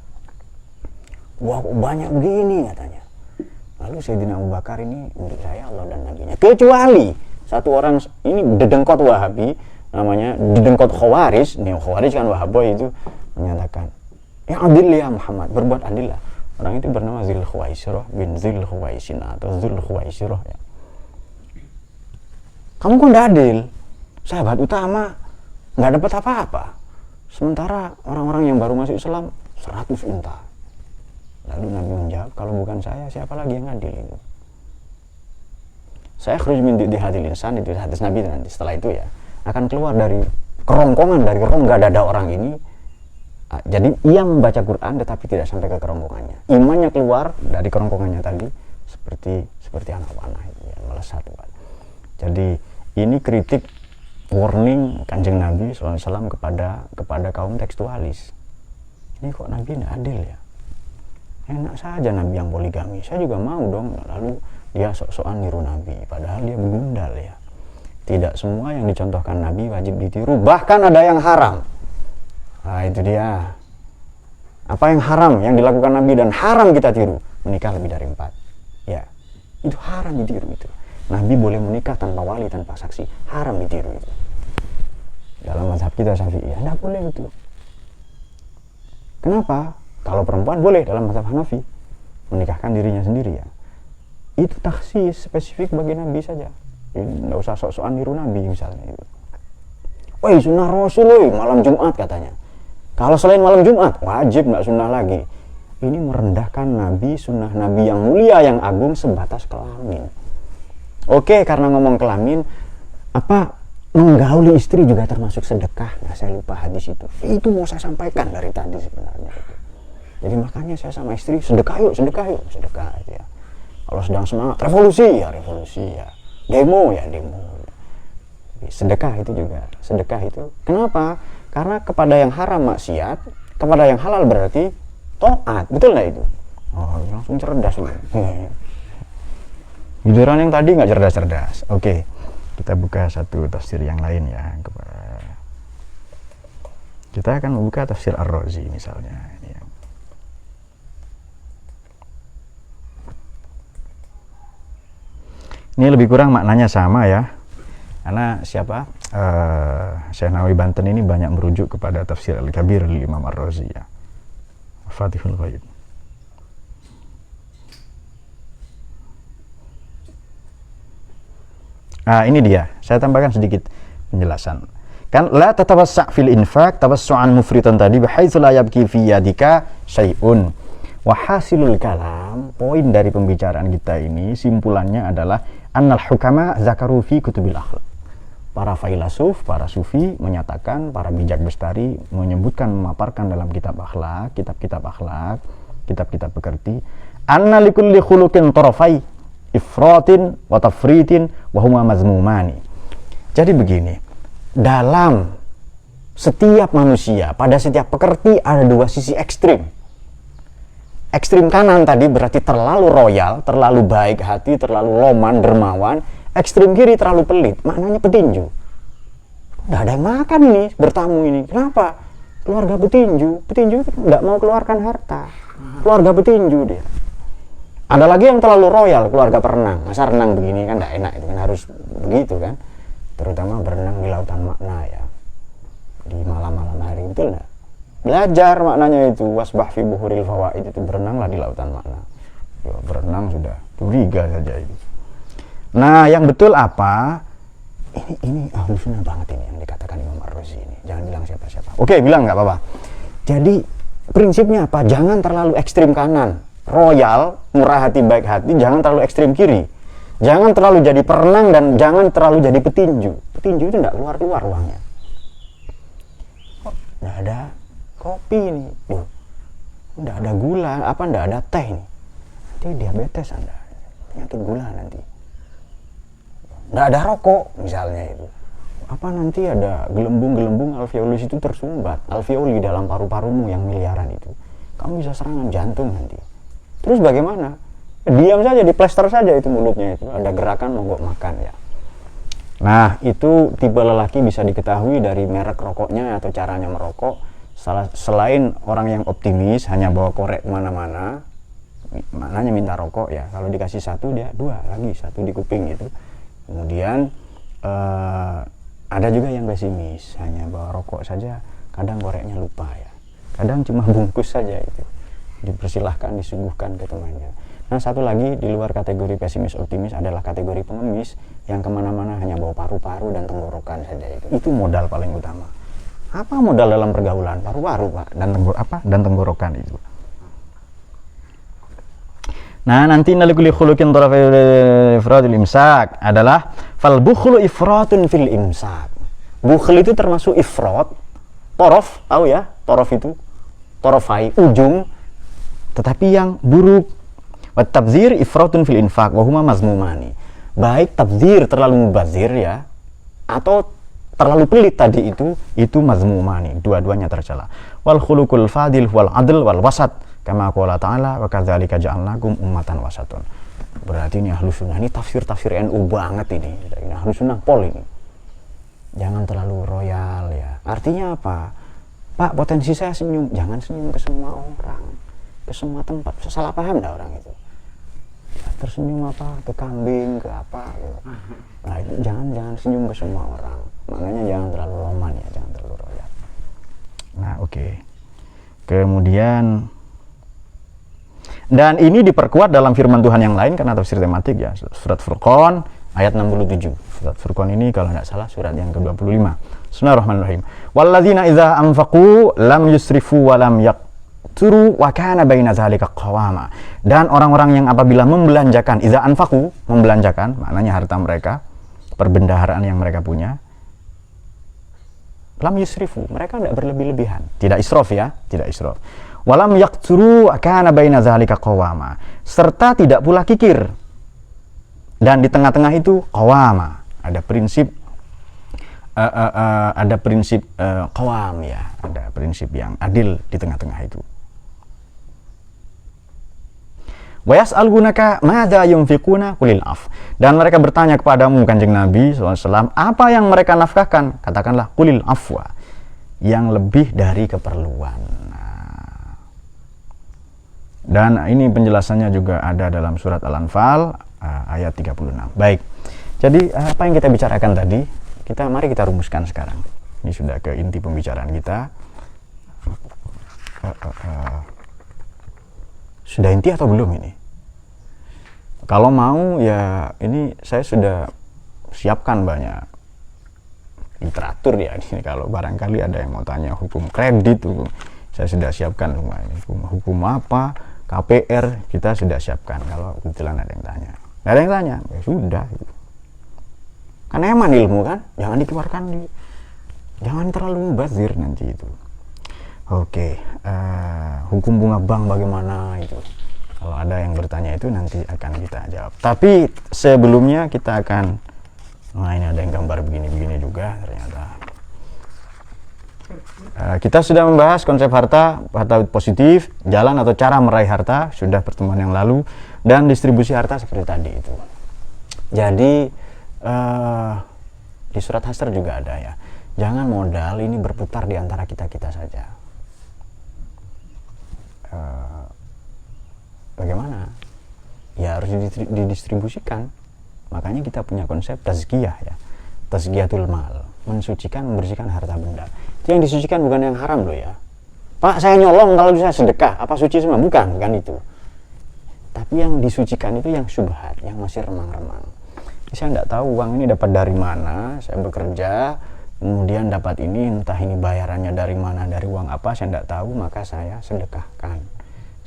[SPEAKER 1] Wah kok banyak begini katanya. Lalu Sayyidina Abu Bakar ini, untuk saya Allah dan Nabinya, kecuali satu orang ini dedengkot Wahabi, namanya dedengkot Khawarij. Nih Khawarij kan Wahabi itu menyatakan, ya adil ya Muhammad, berbuat adil lah. Orang itu bernama Zul Khuwaisirah bin Zul Khuwaisina atau Zul Khuwaisirah ya. Kamu kok tidak adil? Sahabat utama nggak dapat apa-apa, sementara orang-orang yang baru masuk Islam 100 unta. Lalu Nabi menjawab, kalau bukan saya siapa lagi yang adil itu? saya khruj min di hadil insan, itu hadis Nabi nanti setelah itu ya, akan keluar dari kerongkongan, dari rongga dada orang ini. Jadi ia membaca Quran tetapi tidak sampai ke kerongkongannya, imannya keluar dari kerongkongannya tadi seperti anak panah yang melesat. Jadi ini kritik, warning Kanjeng Nabi SAW kepada kaum tekstualis. Ini kok Nabi tidak adil ya? Enak saja Nabi yang poligami, saya juga mau dong. Lalu dia sok-sokan niru Nabi, padahal dia begundal ya. Tidak semua yang dicontohkan Nabi wajib ditiru, bahkan ada yang haram. Nah itu dia. Apa yang haram yang dilakukan Nabi dan haram kita tiru? Menikah lebih dari 4. Ya, itu haram ditiru itu. Nabi boleh menikah tanpa wali, tanpa saksi, haram ditiru itu. Dalam mazhab kita Syafi'i, tidak boleh itu. Kenapa? Kalau perempuan boleh dalam mazhab Hanafi menikahkan dirinya sendiri ya. Itu taksis spesifik bagi Nabi saja. Tidak usah sok-sokan niru Nabi misalnya itu. Woi sunnah Rasul malam Jumat katanya. Kalau selain malam Jumat wajib nggak sunnah lagi. Ini merendahkan Nabi, sunnah Nabi yang mulia yang agung sebatas kelamin. Oke, karena ngomong kelamin, apa menggauli istri juga termasuk sedekah? Nah, saya lupa hadis itu. Itu mau saya sampaikan dari tadi sebenarnya. Jadi makanya saya sama istri sedekah yuk. Ya. Kalau sedang semangat revolusi ya, demo ya demo. Sedekah itu juga, sedekah itu. Kenapa? Karena kepada yang haram maksiat, kepada yang halal berarti taat, betul nggak itu? Oh, langsung cerdas. Giliran yang tadi nggak cerdas. Oke, kita buka satu tafsir yang lain ya. Kita akan membuka tafsir Ar-Razi misalnya. Ini lebih kurang maknanya sama ya. Karena siapa? Syekh Nawawi Banten ini banyak merujuk kepada tafsir Al-Kabir dari Imam Ar-Razi ya. Fatihul Ghaib. Nah, ini dia. Saya tambahkan sedikit penjelasan. Kan la tatawassa' fil infaq tawassu'an mufritan tadi bihaitsu la yabki fi yadika syai'un. Wa hasilul kalam, poin dari pembicaraan kita ini simpulannya adalah annal hukama zakaru fi kutubil akhlaq. Para filosof, para sufi menyatakan, para bijak bestari menyebutkan, memaparkan dalam kitab akhlak, kitab-kitab akhlak, kitab-kitab pekerti, anna likulli khuluqin tarafai ifratin wa tafritin wa huma mazmumani. Jadi begini, dalam setiap manusia, pada setiap pekerti ada dua sisi ekstrim. Ekstrim kanan tadi berarti terlalu royal, terlalu baik hati, terlalu loman, dermawan. Ekstrim kiri terlalu pelit, maknanya petinju. Nggak ada yang makan ini, bertamu ini. Kenapa? Keluarga petinju itu nggak mau keluarkan harta. Keluarga petinju dia. Ada lagi yang terlalu royal, keluarga perenang. Masa renang begini kan nggak enak, itu kan harus begitu kan. Terutama berenang di lautan makna ya. Di malam-malam hari, betul nggak? Belajar maknanya itu, wasbah fi buhuril fawaid, itu berenanglah di lautan makna. Ya, berenang sudah curiga saja itu. Nah, yang betul apa? Ini ahlu sunnah banget ini yang dikatakan Imam Ar-Razi ini. Jangan bilang siapa-siapa. Oke, bilang nggak apa-apa. Jadi prinsipnya apa? Jangan terlalu ekstrim kanan, royal, murah hati, baik hati. Jangan terlalu ekstrim kiri. Jangan terlalu jadi perenang dan jangan terlalu jadi petinju. Petinju itu nggak keluar uangnya. Nggak ada kopi nih, nggak ada gula, nggak ada teh nih. Nanti diabetes Anda, penyakit gula nanti. Nggak ada rokok misalnya itu, nanti ada gelembung alveolus itu tersumbat, alveoli dalam paru-parumu yang miliaran itu, kamu bisa serangan jantung nanti. Terus bagaimana? Diam saja, diplester saja itu mulutnya itu, ada gerakan mogok makan ya. Nah, itu tipe lelaki bisa diketahui dari merek rokoknya atau caranya merokok. Selain orang yang optimis hanya bawa korek kemana-mana, maknanya minta rokok ya, kalau dikasih satu dia dua lagi, satu di kuping gitu. Kemudian ada juga yang pesimis, hanya bawa rokok saja, kadang koreknya lupa ya, kadang cuma bungkus saja itu, dipersilahkan, disuguhkan ke temannya. Nah, satu lagi di luar kategori pesimis optimis adalah kategori pengemis yang kemana-mana hanya bawa paru-paru dan tenggorokan saja itu modal paling utama. Apa modal dalam pergaulan? Paru-paru Pak, dan tenggorokan itu. Nah, nanti nalikuli khuluqin tarafi ifradul imsak adalah fal bukhlu ifratun fil imsak. Bukhl itu termasuk ifrat. Torof, tahu ya? Torof itu torofai, ujung, tetapi yang buruk. Wa tabdzir ifratun fil infaq wa huma mazmumani. Baik tabdzir terlalu mubazir ya, atau terlalu pelit tadi itu mazmumani, dua-duanya tercela. Wal khuluqul fadil wal adl wal wasat kama qala ta'ala wa kadzalika ja'alnakum ummatan wasatun. Berarti ini Ahlus Sunnah, ini tafsir NU banget ini. Ini Ahlus Sunnah pol ini. Jangan terlalu royal ya. Artinya apa? Pak, potensi saya senyum, jangan senyum ke semua orang, ke semua tempat. Salah paham dah orang itu. Ya, tersenyum apa? Ke kambing, ke apa gitu. Nah, itu jangan senyum ke semua orang. Makanya jangan terlalu roman ya, jangan terlalu royal. Nah, oke. Kemudian dan ini diperkuat dalam firman Tuhan yang lain karena tafsir tematik ya. Surat Furqan ayat 67. Surat Furqan ini kalau tidak salah surat yang ke-25. Bismillahirrahmanirrahim. Walladzina idza anfaqu lam yusrifu wa lam yaqturu wa kana baina dzalika qawama. Dan orang-orang yang apabila membelanjakan, idza anfaqu, membelanjakan, maknanya harta mereka, perbendaharaan yang mereka punya, lam yusrifu, mereka tidak berlebih-lebihan, tidak israf ya, tidak israf. Walam yaqturu kana baina dzalika qawama, serta tidak pula kikir. Dan di tengah-tengah itu qawama, ada prinsip qawam ya, ada prinsip yang adil di tengah-tengah itu. Wa yas'alunaka madza yunfiquna qulil af. Dan mereka bertanya kepadamu Kanjeng Nabi SAW, apa yang mereka nafkahkan? Katakanlah qulil afwa, yang lebih dari keperluan. Dan ini penjelasannya juga ada dalam surat Al-Anfal ayat 36. Baik. Jadi apa yang kita bicarakan tadi, mari kita rumuskan sekarang. Ini sudah ke inti pembicaraan kita. Sudah inti atau belum ini? Kalau mau ya ini saya sudah siapkan banyak literatur ya ini. Kalau barangkali ada yang mau tanya hukum kredit, saya sudah siapkan semua ini. Hukum apa? KPR kita sudah siapkan. Kalau kebetulan ada yang tanya, nggak ada yang tanya, ya sudah. Kan eman ilmu kan, jangan dikeluarkan jangan terlalu mubazir nanti itu. Oke, hukum bunga bank bagaimana itu? Kalau ada yang bertanya itu nanti akan kita jawab. Tapi sebelumnya kita akan, nah ini ada yang gambar begini-begini juga ternyata. Kita sudah membahas konsep harta positif, jalan atau cara meraih harta, sudah pertemuan yang lalu, dan distribusi harta seperti tadi itu. Jadi di surat Hasyr juga ada ya, jangan modal ini berputar di antara kita-kita saja. Bagaimana? Ya harus didistribusikan. Makanya kita punya konsep tazkiyah ya, tazkiyatul mal, mensucikan, membersihkan harta benda. Itu yang disucikan bukan yang haram loh ya. Pak, saya nyolong kalau bisa sedekah, apa suci semua? Bukan itu. Tapi yang disucikan itu yang syubhat, yang masih remang-remang. Saya tidak tahu uang ini dapat dari mana, saya bekerja, kemudian dapat ini, entah ini bayarannya dari mana, dari uang apa, saya tidak tahu, maka saya sedekahkan.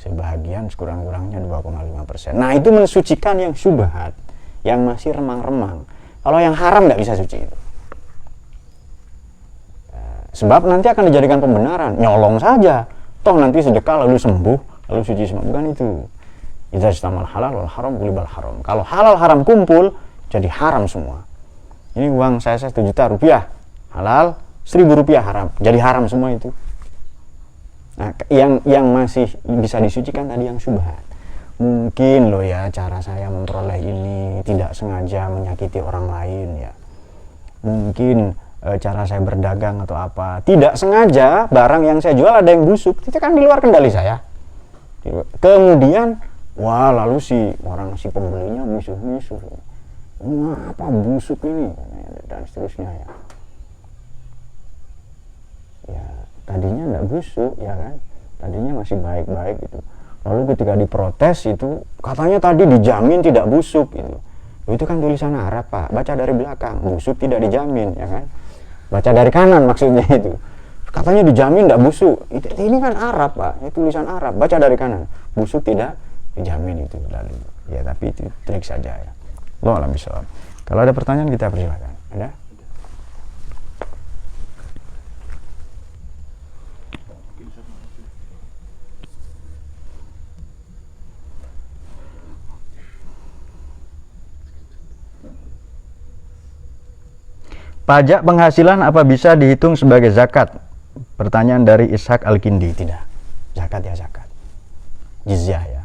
[SPEAKER 1] Sebahagian sekurang-kurangnya 2,5%. Nah itu mensucikan yang syubhat, yang masih remang-remang. Kalau yang haram tidak bisa suci itu. Sebab nanti akan dijadikan pembenaran, nyolong saja, toh nanti sedekah lalu sembuh, lalu suci semua. Bukan itu. Idza istamal halal wal haram qulibal haram. Kalau halal haram kumpul, jadi haram semua. Ini uang saya 1 juta rupiah, halal, 1.000 rupiah haram, jadi haram semua itu. Nah, yang masih bisa disucikan tadi yang syubhat. Mungkin loh ya cara saya memperoleh ini tidak sengaja menyakiti orang lain ya. Mungkin cara saya berdagang atau apa, tidak sengaja barang yang saya jual ada yang busuk, itu kan di luar kendali saya. Kemudian wah lalu si pembelinya misuh-misuh, apa busuk ini dan seterusnya ya. Ya tadinya enggak busuk ya kan, tadinya masih baik-baik gitu. Lalu ketika diprotes itu katanya tadi dijamin tidak busuk gitu. Itu kan tulisan Arab Pak, baca dari belakang, busuk tidak dijamin ya kan. Baca dari kanan maksudnya itu. Katanya dijamin tidak busuk. Ini kan Arab Pak, ini tulisan Arab. Baca dari kanan. Busuk tidak dijamin itu lalu. Ya tapi itu trik saja ya. Allah alam bisawab. Kalau ada pertanyaan kita persilakan. Ada? Pajak penghasilan apa bisa dihitung sebagai zakat? Pertanyaan dari Ishak Al-Kindi. Tidak. Zakat ya zakat. Jizyah ya.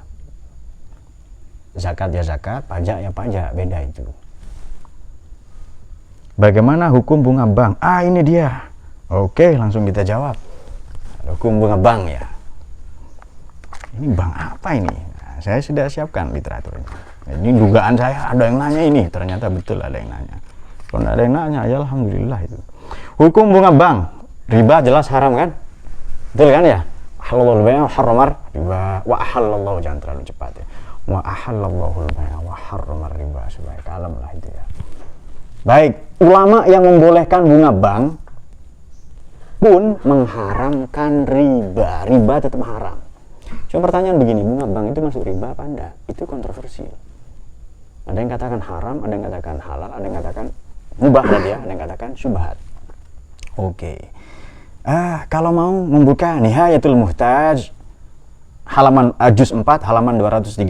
[SPEAKER 1] Zakat ya zakat, pajak ya pajak, beda itu. Bagaimana hukum bunga bank? Ah, ini dia. Oke, langsung kita jawab. Hukum bunga bank ya. Ini bank apa ini? Nah, saya sudah siapkan literaturnya. Ini dugaan saya, ada yang nanya ini, ternyata betul ada yang nanya. Kalau tidak ada yang nanya, ya alhamdulillah itu. Hukum bunga bank, riba jelas haram kan? Betul kan ya? Halalul bai' wa harramar riba wa ahallallahu, jangan terlalu cepat ya. Wa ahallallahu al-bai' wa harramar riba, supaya kalem lah itu ya. Baik, ulama yang membolehkan bunga bank pun mengharamkan riba. Riba tetap haram. Cuma pertanyaan begini, bunga bank itu masuk riba apa enggak? Itu kontroversi. Ada yang katakan haram, ada yang katakan halal, ada yang katakan mubah tadi ya, ada yang katakan syubhat. Oke. Kalau mau membuka Nihayatul Muhtaj halaman juz 4 halaman 230,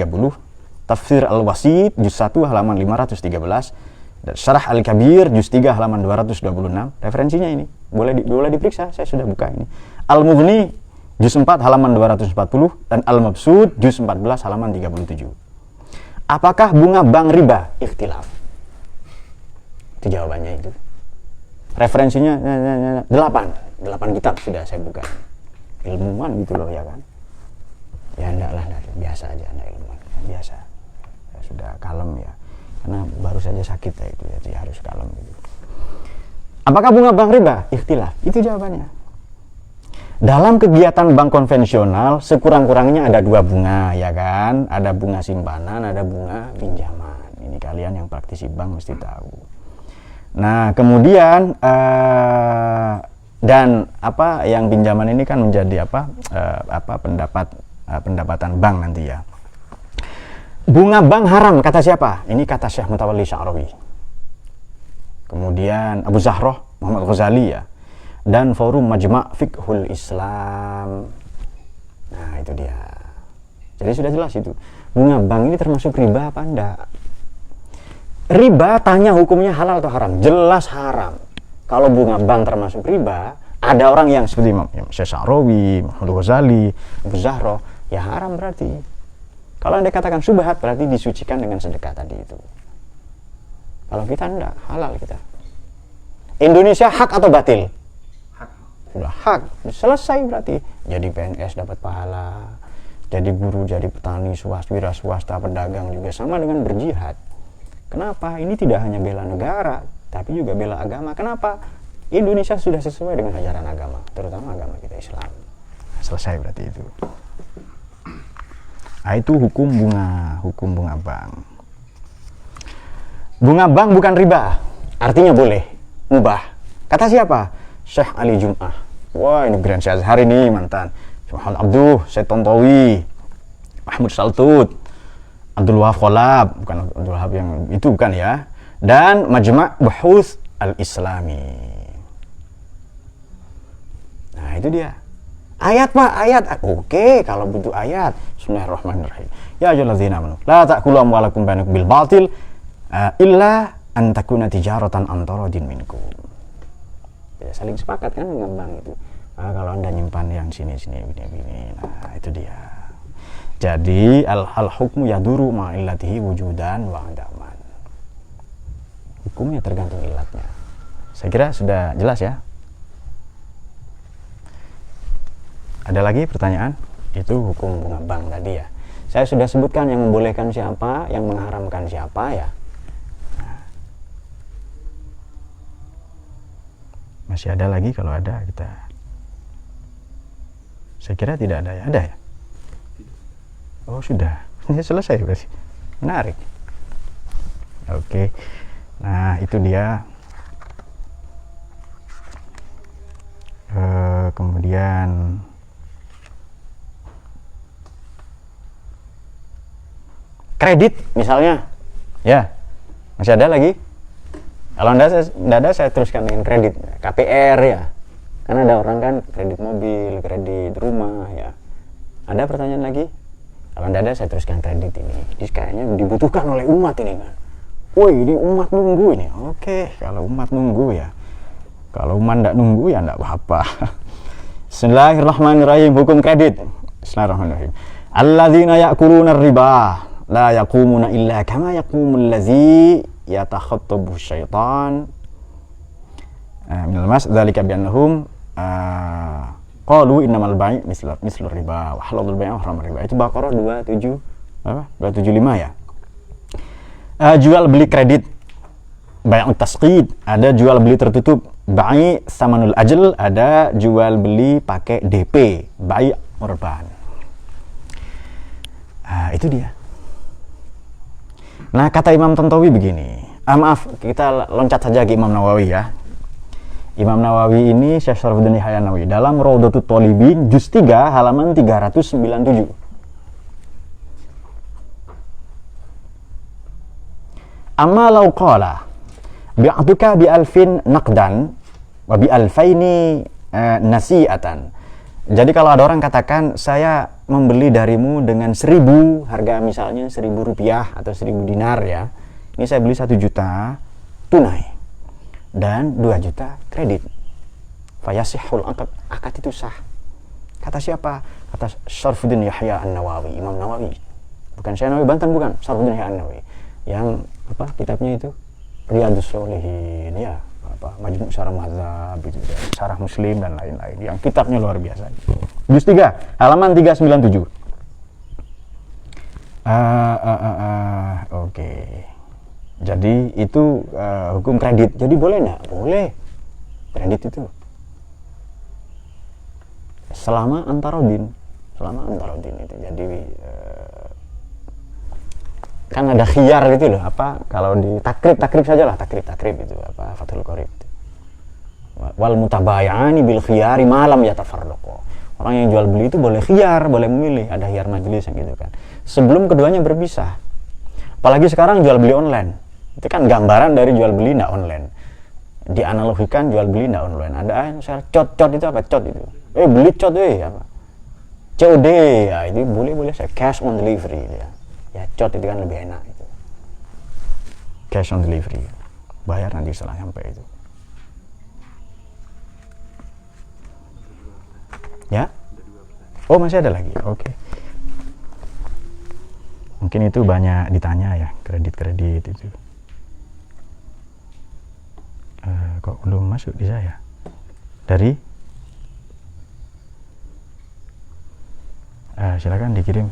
[SPEAKER 1] Tafsir Al-Wasit juz 1 halaman 513, dan Syarah Al-Kabir juz 3 halaman 226, referensinya ini. Boleh diperiksa, saya sudah buka ini. Al-Mughni juz 4 halaman 240 dan Al-Mabsud juz 14 halaman 37. Apakah bunga bank riba? Ikhtilaf. Itu jawabannya itu. Referensinya 8 kitab sudah saya buka. Ilmuwan gitu loh ya kan. Ya enggak lah, biasa aja, enggak ilmuwan. Biasa. Ya, sudah kalem ya. Karena baru saja sakit ya itu, jadi harus kalem gitu. Apakah bunga bank riba? Ikhtilaf. Itu jawabannya. Dalam kegiatan bank konvensional sekurang-kurangnya ada 2 bunga ya kan. Ada bunga simpanan, ada bunga pinjaman. Ini kalian yang praktisi bank mesti tahu. Nah kemudian dan apa yang pinjaman ini kan menjadi pendapatan bank nanti ya. Bunga bank haram kata siapa? Ini kata Syekh Mutawalli Sya'rawi. Kemudian Abu Zahroh Muhammad Ghazali ya. Dan Forum Majma' Fiqhul Islam. Nah itu dia. Jadi sudah jelas itu. Bunga bank ini termasuk riba apa enggak? Riba tanya hukumnya halal atau haram? Jelas haram. Kalau bunga bank termasuk riba, ada orang yang seperti Imam Syekh Sya'rawi, Muhammad Ghazali, Abu Zahroh, ya haram berarti. Kalau Anda katakan syubhat berarti disucikan dengan sedekah tadi itu. Kalau kita enggak, halal kita. Indonesia hak atau batil? Hak. Sudah hak, selesai berarti. Jadi PNS dapat pahala, jadi guru, jadi petani, wira swasta, pedagang juga sama dengan berjihad. Kenapa? Ini tidak hanya bela negara, tapi juga bela agama. Kenapa? Indonesia sudah sesuai dengan ajaran agama, terutama agama kita Islam. Selesai berarti itu. Nah, itu hukum bunga bank. Bunga bank bukan riba, artinya boleh, mubah. Kata siapa? Syekh Ali Jum'ah. Wah, ini Grand Syekh Azhar ini mantan. Muhammad Abduh, Syekh Tontowi, Mahmud Saltut, Abdul Wahab Kholab, bukan Abdul Wahab yang itu bukan ya. Dan Majma' Buhuth Al-Islami. Nah, itu dia. Ayat Pak, ayat. Oke, kalau butuh ayat. Bismillahirrahmanirrahim. Ya ayyuhalladzina amanu la ta'kulu amwalakum bainakum bil batil illa an takuna tijaratan an taradin minkum. Ya, saling sepakat kan dengan bank itu. Kalau Anda nyimpan yang sini. Nah, itu dia. Jadi al hukmu yaduru ma illatihi wujudan wa adaman. Hukumnya tergantung ilatnya. Saya kira sudah jelas ya. Ada lagi pertanyaan? Itu hukum bunga bank tadi ya. Saya sudah sebutkan yang membolehkan siapa, yang mengharamkan siapa ya. Nah. Masih ada lagi, kalau ada kita. Saya kira tidak ada ya. Ada ya? Oh sudah. Ini selesai berarti. Menarik. Oke. Nah itu dia. Kemudian kredit misalnya, ya masih ada lagi. Kalau tidak ada, saya teruskan dengan kredit KPR ya. Karena ada orang kan kredit mobil, kredit rumah ya. Ada pertanyaan lagi? Kalau tidak ada, saya teruskan kredit ini. Jadi kayaknya dibutuhkan oleh umat ini kan. Woi, ini umat nunggu ini. Oke, kalau umat nunggu ya. Kalau umat tidak nunggu ya tidak apa-apa. Bismillahirrahmanirrahim. Hukum kredit. Bismillahirrahmanirrahim. Alladzina ya'kuluna riba la yaqumuna illa kama yaqumul ladzi yatakhattabu syaitan minal mas dzalika bi annahum qalu innamal bai' mislu riba wa halalul bai' wa haramul riba. Itu Baqarah 275 ya. Jual beli kredit, bai'ut tasqid, ada jual beli tertutup, bai' samanul ajal, ada jual beli pakai DP, bai' urban. Itu dia. Nah, kata Imam Tantawi begini. Maaf, kita loncat saja ke Imam Nawawi ya. Imam Nawawi ini Syekh Syarfuddin Yahya Nawawi dalam Raudhatut Thalibin juz 3 halaman 397. Amma law qala bi'atuka bi alfin naqdan wa bi alfaini nasi'atan. Jadi kalau ada orang katakan saya membeli darimu dengan 1000 harga misalnya 1000 rupiah atau 1000 dinar ya. Ini saya beli 1 juta tunai dan 2 juta kredit. Fayasihul akad itu sah. Kata siapa? Kata Syarfuddin Yahya An-Nawawi, Imam Nawawi. Bukan saya Nawawi Banten, bukan. Syarfuddin Yahya An-Nawawi. Yang apa kitabnya itu? Riyadhus Shalihin ya, apa Majmu' Syarah Mazhab itu, Syarah Muslim dan lain-lain. Yang kitabnya luar biasa. Juz 3, halaman 397. Oke. Jadi itu hukum kredit. Jadi boleh nggak? Boleh. Kredit itu selama antarodin itu. Jadi kan ada khiyar gitu loh. Apa kalau di takrib saja lah, takrib itu apa Fathul Qorib. Wal mutabayani bil khiyari malam yatafarraqu. Orang yang jual beli itu boleh khiyar, boleh memilih. Ada khiyar majelis yang gitu kan. Sebelum keduanya berpisah. Apalagi sekarang jual beli online. Itu kan gambaran dari jual beli ndak online. Dianalogikan jual beli ndak online. Ada saya cot itu apa? Cot itu. Beli cot apa? COD ya, itu boleh saya cash on delivery ya. Ya cot itu kan lebih enak itu. Cash on delivery. Bayar nanti setelah sampai itu. Ya? Oh, masih ada lagi. Oke. Mungkin itu banyak ditanya ya, kredit itu. Kok belum masuk di saya? Dari? Silakan dikirim.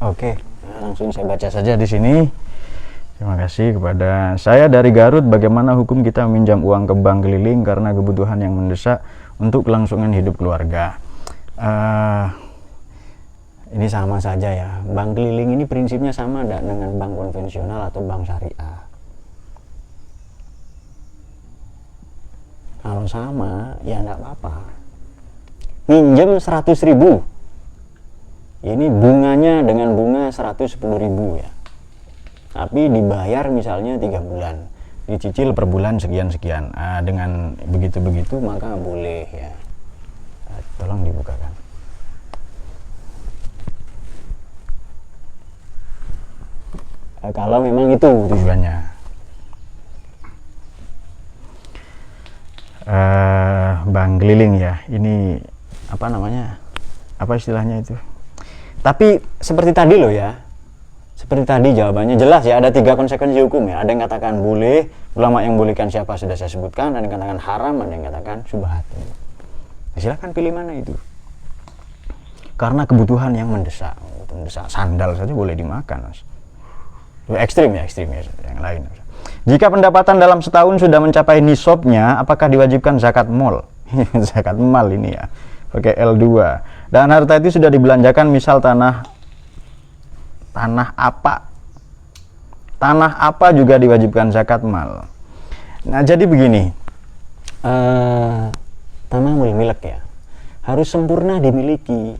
[SPEAKER 1] Oke, langsung saya baca saja di sini. Terima kasih kepada saya dari Garut. Bagaimana hukum kita meminjam uang ke bank keliling karena kebutuhan yang mendesak untuk kelangsungan hidup keluarga? Ini sama saja ya. Bank keliling ini prinsipnya sama dengan bank konvensional atau bank syariah. Kalau sama, ya enggak apa-apa. Minjem 100.000. Ini bunganya dengan bunga 110.000 ya. Tapi dibayar misalnya 3 bulan, dicicil per bulan sekian-sekian. Dengan begitu-begitu maka boleh ya. Tolong dibukakan. Kalau memang itu tujuannya. Bank keliling ya. Ini apa namanya? Apa istilahnya itu? Tapi seperti tadi loh ya. Seperti tadi jawabannya jelas ya, ada 3 konsekuensi hukum ya. Ada yang katakan boleh, ulama yang bolehkan siapa sudah saya sebutkan, ada yang katakan haram, ada yang katakan syubhat. Silakan pilih mana itu. Karena kebutuhan yang mendesak. Sandal saja boleh dimakan, Mas. Ekstrim ya, yang lain. Jika pendapatan dalam setahun sudah mencapai nisabnya, apakah diwajibkan zakat mal? Zakat mal ini ya. Oke, L2. Dan harta itu sudah dibelanjakan, misal tanah apa? Tanah apa juga diwajibkan zakat mal. Nah, jadi begini. Tamamul milk ya. Harus sempurna dimiliki.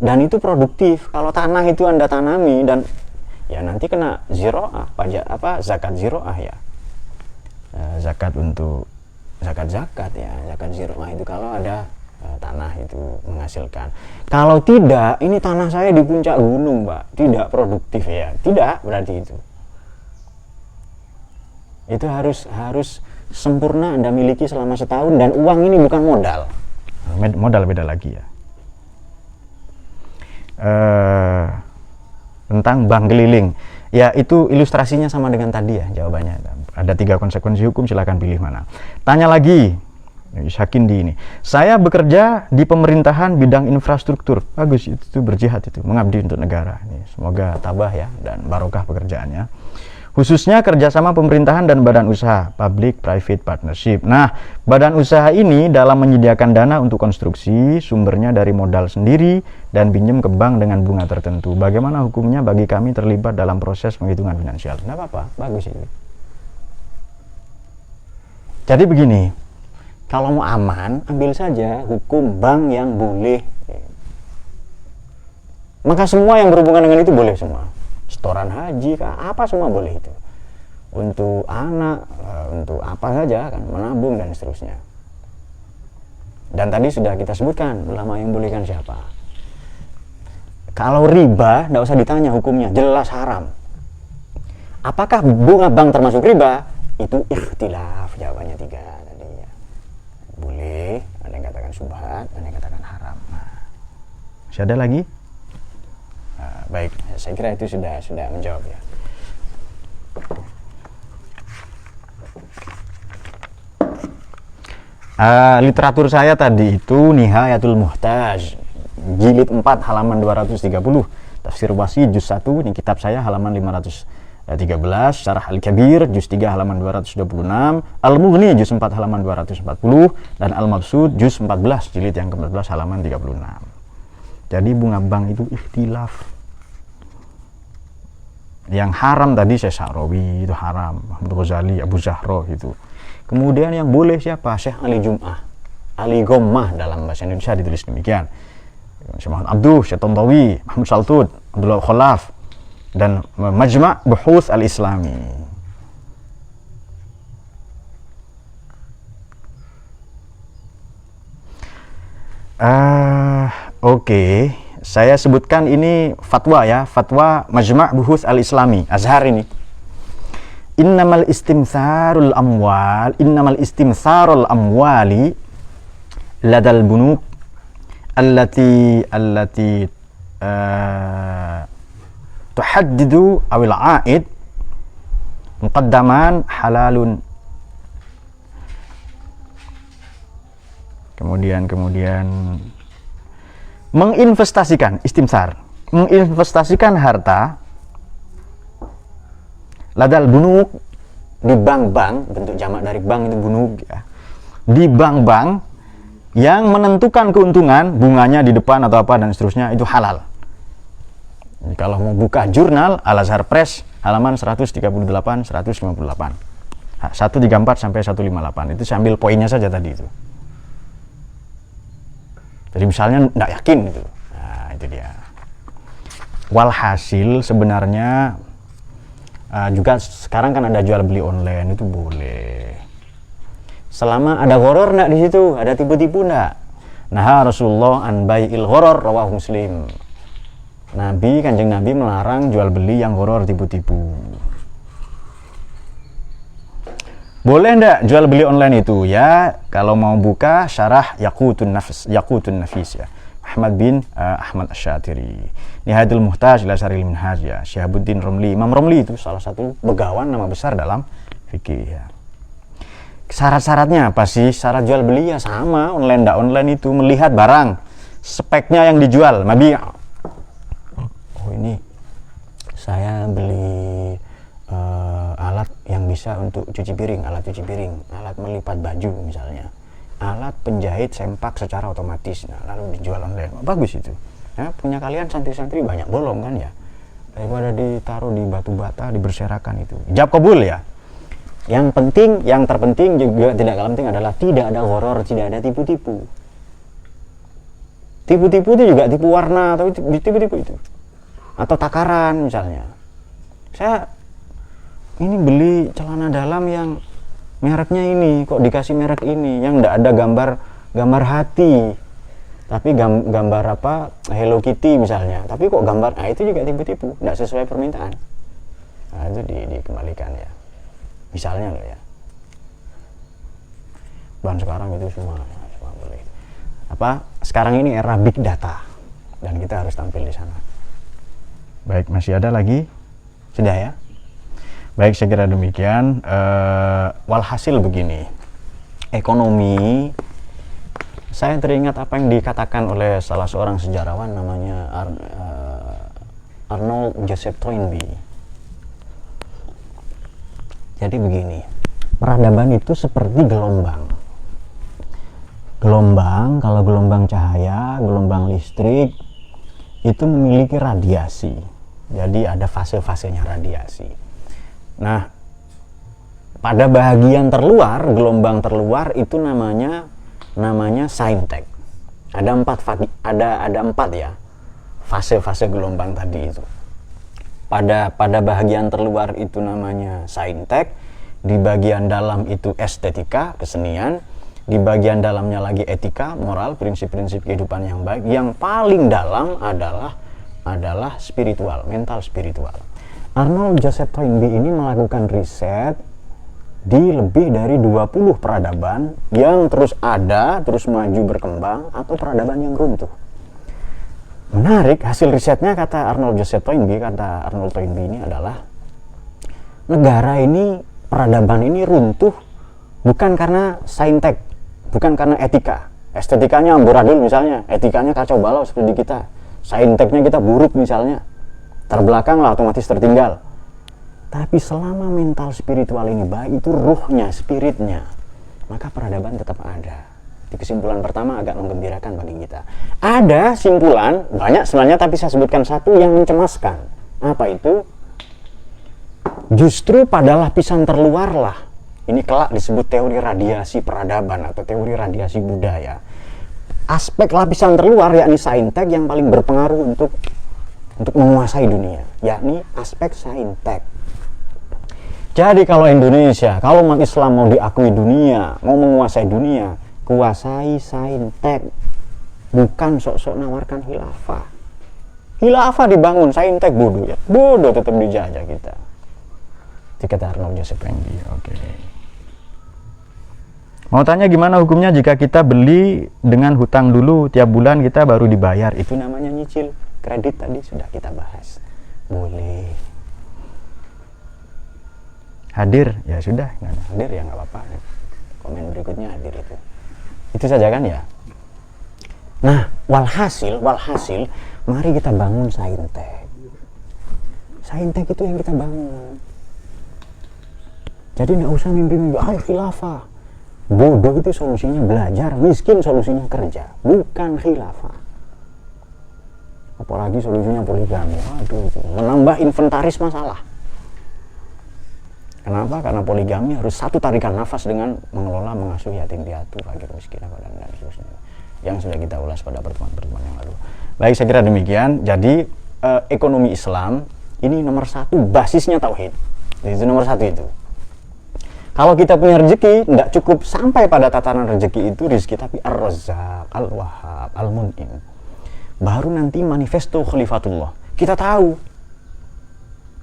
[SPEAKER 1] Dan itu produktif. Kalau tanah itu Anda tanami dan ya nanti kena ziroah, pajak zakat ziroah ya. Zakat untuk zakat ya, zakat ziroah itu kalau ada tanah itu menghasilkan. Kalau tidak, ini tanah saya di puncak gunung, Pak, tidak produktif ya. Tidak berarti itu. Itu harus sempurna Anda miliki selama setahun, dan uang ini bukan modal. Modal beda lagi ya. Tentang bank keliling. Ya, itu ilustrasinya sama dengan tadi ya jawabannya. Ada 3 konsekuensi hukum, silakan pilih mana. Tanya lagi, Syakindi ini. Saya bekerja di pemerintahan bidang infrastruktur. Bagus, itu berjihad, itu mengabdi untuk negara. Ini, semoga tabah ya dan barokah pekerjaannya. Khususnya kerjasama pemerintahan dan badan usaha, public private partnership. Nah, badan usaha ini dalam menyediakan dana untuk konstruksi, sumbernya dari modal sendiri dan pinjam ke bank dengan bunga tertentu. Bagaimana hukumnya bagi kami terlibat dalam proses penghitungan finansial? Tidak apa-apa, bagus ini. Jadi begini, kalau mau aman, ambil saja hukum bank yang boleh. Maka semua yang berhubungan dengan itu boleh semua. Setoran haji, apa semua boleh itu. Untuk anak, untuk apa saja kan, menabung dan seterusnya. Dan tadi sudah kita sebutkan ulama yang bolehkan siapa. Kalau riba, tidak usah ditanya hukumnya, jelas haram. Apakah bunga bank termasuk riba? Itu ikhtilaf, jawabannya 3 tadi ya. Boleh, ada yang katakan subhat, ada yang katakan haram. Nah, masih ada lagi? Baik, saya kira itu sudah menjawab ya. Literatur saya tadi itu Nihayatul Muhtaj, jilid 4 halaman 230, Tafsir Wasi juz 1, ini kitab saya halaman 513, Syarah Al-Kabir juz 3 halaman 226, Al-Mughni juz 4 halaman 240, dan Al-Mabsud juz 14 jilid yang ke-14 halaman 36. Jadi bunga bank itu ikhtilaf. Yang haram tadi Syekh Sa'rawi itu haram, Muhammad Ghazali, Abu Zahra itu. Kemudian yang boleh siapa? Syekh Ali Jum'ah, Ali Gommah dalam bahasa Indonesia ditulis demikian. Syekh Muhammad Abduh, Syekh Tontawi, Muhammad Saltud, Abdullah Khalaf, dan Majma' Buhuth Al-Islami. Oke. Saya sebutkan ini fatwa ya, fatwa Majma' Buhuth Al-Islami, Azhar ini. Innamal istimsarul amwali ladal bunuk allati tuhaddidu awil a'id muqaddaman halalun. Kemudian menginvestasikan, istimsar, menginvestasikan harta ladal bunuk, di bank-bank, bentuk jamak dari bank itu bunuk ya, di bank-bank yang menentukan keuntungan, bunganya di depan atau apa dan seterusnya, itu halal. Jadi kalau mau buka jurnal Al-Azhar Press halaman 138 158 134 sampai 158, itu saya ambil poinnya saja tadi itu. Jadi misalnya tidak yakin gitu. Nah, itu dia. Walhasil sebenarnya juga sekarang kan ada jual beli online, itu boleh. Selama ada gharar enggak di situ, ada tipu-tipu enggak. Nah, Rasulullah an bai'il gharar, rawahu Muslim. Kanjeng Nabi melarang jual beli yang gharar, tipu-tipu. Boleh enggak jual beli online itu? Ya, kalau mau buka syarah Yaqutun Nafis ya, Ahmad bin Ahmad Asy-Syatiri. Nihayatul Muhtaj ila Syarhil Minhaj ya, Syihabuddin Romli. Imam Romli itu salah satu begawan nama besar dalam fikih ya. Syarat-syaratnya apa sih? Syarat jual beli ya sama, online enggak online itu melihat barang, speknya yang dijual, mabi'. Oh, ini saya beli alat yang bisa untuk cuci piring, alat cuci piring, alat melipat baju misalnya. alat penjahit sempak secara otomatis. Nah, lalu dijual online. Bagus itu. Ya, punya kalian santri-santri banyak bolong kan ya. Daripada ditaruh di batu bata, diberserakan itu. Ijab kabul ya. Yang penting, yang terpenting juga tidak kalah penting adalah tidak ada horor, tidak ada tipu-tipu. Tipu-tipu itu juga tipu warna, tapi tipu-tipu itu. Atau takaran misalnya. Saya ini beli celana dalam yang mereknya ini, kok dikasih merek ini, yang enggak ada gambar hati. Tapi gambar apa, Hello Kitty misalnya, tapi kok gambar, nah itu juga tipu-tipu, tidak sesuai permintaan. Nah itu dikembalikan ya, misalnya loh ya. Dan sekarang itu semua boleh. Apa? Sekarang ini era big data dan kita harus tampil di sana. Baik, masih ada lagi? Sudah ya? Baik, saya kira demikian. Walhasil begini, ekonomi. Saya teringat apa yang dikatakan oleh salah seorang sejarawan namanya Arnold Joseph Toynbee. Jadi begini, peradaban itu seperti gelombang. Gelombang, kalau gelombang cahaya, gelombang listrik, itu memiliki radiasi. Jadi ada fase-fasenya radiasi. Nah, pada bagian terluar, gelombang terluar itu namanya saintek. Ada empat ya fase-fase gelombang tadi itu. Pada bagian terluar itu namanya saintek, di bagian dalam itu estetika, kesenian, di bagian dalamnya lagi etika, moral, prinsip-prinsip kehidupan yang baik. Yang paling dalam adalah spiritual, mental spiritual. Arnold Joseph Toynbee ini melakukan riset di lebih dari 20 peradaban yang terus ada, terus maju berkembang, atau peradaban yang runtuh. Menarik, hasil risetnya kata Arnold Toynbee ini adalah negara ini, peradaban ini runtuh bukan karena saintek, bukan karena etika. Estetikanya amburadul misalnya, etikanya kacau balau seperti kita. Sainteknya kita buruk misalnya, terbelakang lah, otomatis tertinggal. Tapi selama mental spiritual ini baik, itu ruhnya, spiritnya, maka peradaban tetap ada. Di kesimpulan pertama agak menggembirakan bagi kita. Ada simpulan, banyak sebenarnya, tapi saya sebutkan satu yang mencemaskan. Apa itu? Justru pada lapisan terluar lah, ini kelak disebut teori radiasi peradaban atau teori radiasi budaya. Aspek lapisan terluar, yakni saintek, yang paling berpengaruh untuk menguasai dunia, yakni aspek saintek. Jadi kalau Indonesia, kalau umat Islam mau diakui dunia, mau menguasai dunia, kuasai saintek, bukan sok-sok nawarkan khilafah. Khilafah dibangun, saintek bodoh ya, bodoh tetap dijajah kita. Dikata Arnold Joseph Toynbee. Oke. Mau tanya gimana hukumnya jika kita beli dengan hutang dulu, tiap bulan kita baru dibayar? Itu namanya nyicil kredit, tadi sudah kita bahas. Boleh. Hadir, ya sudah, nggak hadir ya nggak apa-apa. Komen berikutnya hadir itu saja kan ya. Nah, walhasil, mari kita bangun saintek. Saintek itu yang kita bangun. Jadi nggak usah mimpi-mimpi, ayo khilafah. Bodoh itu solusinya belajar, miskin solusinya kerja, bukan khilafah. Apalagi solusinya poligami, waduh itu menambah inventaris masalah. Kenapa? Karena poligami harus satu tarikan nafas dengan mengelola, mengasuh yatim piatu, fakir miskin, dan seterusnya. Yang sudah kita ulas pada pertemuan-pertemuan yang lalu. Baik, saya kira demikian. Jadi ekonomi Islam ini nomor satu, basisnya tauhid. Itu nomor satu itu. Kalau kita punya rezeki, tidak cukup sampai pada tatanan rezeki itu rezeki, tapi Ar-Razzaq, Al-Wahhab, Al-Mun'im. Baru nanti manifesto khalifatullah. Kita tahu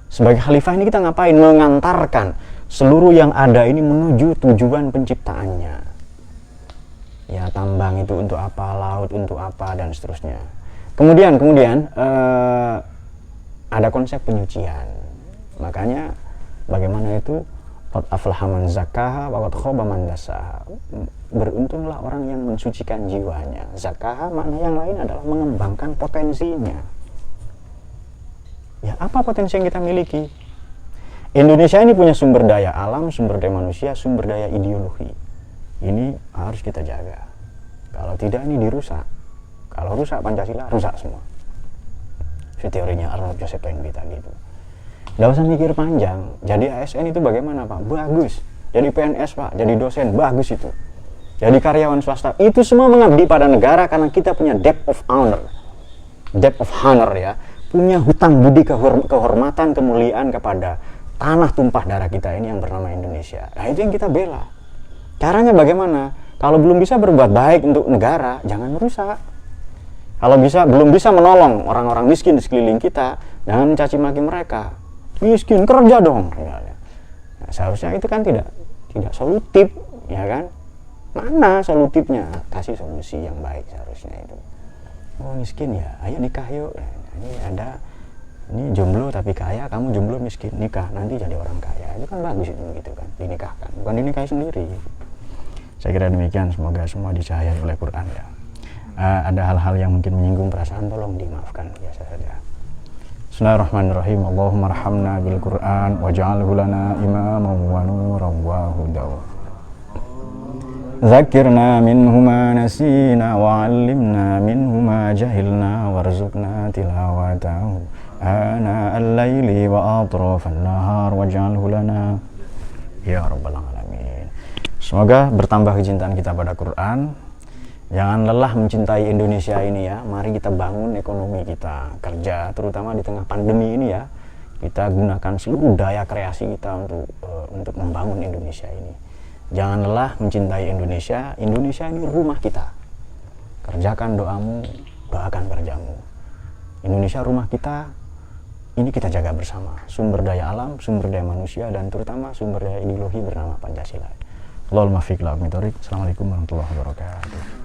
[SPEAKER 1] sebagai khalifah ini kita ngapain? Mengantarkan seluruh yang ada ini menuju tujuan penciptaannya. Ya, tambang itu untuk apa, laut untuk apa, dan seterusnya. Kemudian ada konsep penyucian. Makanya bagaimana itu? Qad aflaha man zakkaha wa qad khaba man dassaha. Beruntunglah orang yang mensucikan jiwanya. Zakkaha makna yang lain adalah mengembangkan potensinya. Ya, apa potensi yang kita miliki? Indonesia ini punya sumber daya alam, sumber daya manusia, sumber daya ideologi. Ini harus kita jaga. Kalau tidak ini dirusak. Kalau rusak Pancasila, rusak semua. Itu teorinya Arnold Joseph Toynbee tadi itu. Nggak usah mikir panjang. Jadi ASN itu bagaimana Pak? Bagus. Jadi PNS Pak, jadi dosen, bagus itu. Jadi karyawan swasta, itu semua mengabdi pada negara karena kita punya debt of honor. Debt of honor ya. Punya hutang budi kehormatan, kemuliaan kepada tanah tumpah darah kita ini yang bernama Indonesia. Nah itu yang kita bela. Caranya bagaimana? Kalau belum bisa berbuat baik untuk negara, jangan merusak. Kalau belum bisa menolong orang-orang miskin di sekeliling kita, jangan caci maki mereka. Miskin, kerja dong. Nah, seharusnya itu kan tidak solutif, ya kan? Mana solutifnya? Kasih solusi yang baik seharusnya itu. Oh miskin ya, ayo nikah yuk. Ini jomblo tapi kaya, kamu jomblo miskin, nikah nanti jadi orang kaya. Itu kan bagus itu gitu kan, dinikahkan, bukan dinikahi sendiri. Saya kira demikian, semoga semua dicahayai oleh Quran ya. Ada hal-hal yang mungkin menyinggung perasaan, tolong dimaafkan biasa saja. Bismillahirrahmanirrahim. Allahumma arhamna bil Quran waj'alhu lana imaman wa nuran wa hudaw. Dzakirna minhu ma nasina wa 'allimna minhu ma jahilna warzuqna tilawatahu ana al-laili wa atrafan nahar waj'alhu lana ya rabbal alamin. Semoga bertambah kecintaan kita pada Quran. Jangan lelah mencintai Indonesia ini ya. Mari kita bangun ekonomi kita, kerja, terutama di tengah pandemi ini ya. Kita gunakan seluruh daya kreasi kita untuk membangun Indonesia ini. Jangan lelah mencintai Indonesia. Indonesia ini rumah kita. Kerjakan doamu, doakan kerjamu. Indonesia rumah kita. Ini kita jaga bersama. Sumber daya alam, sumber daya manusia, dan terutama sumber daya ideologi bernama Pancasila. Allahumma fiqh la. Assalamualaikum warahmatullahi wabarakatuh.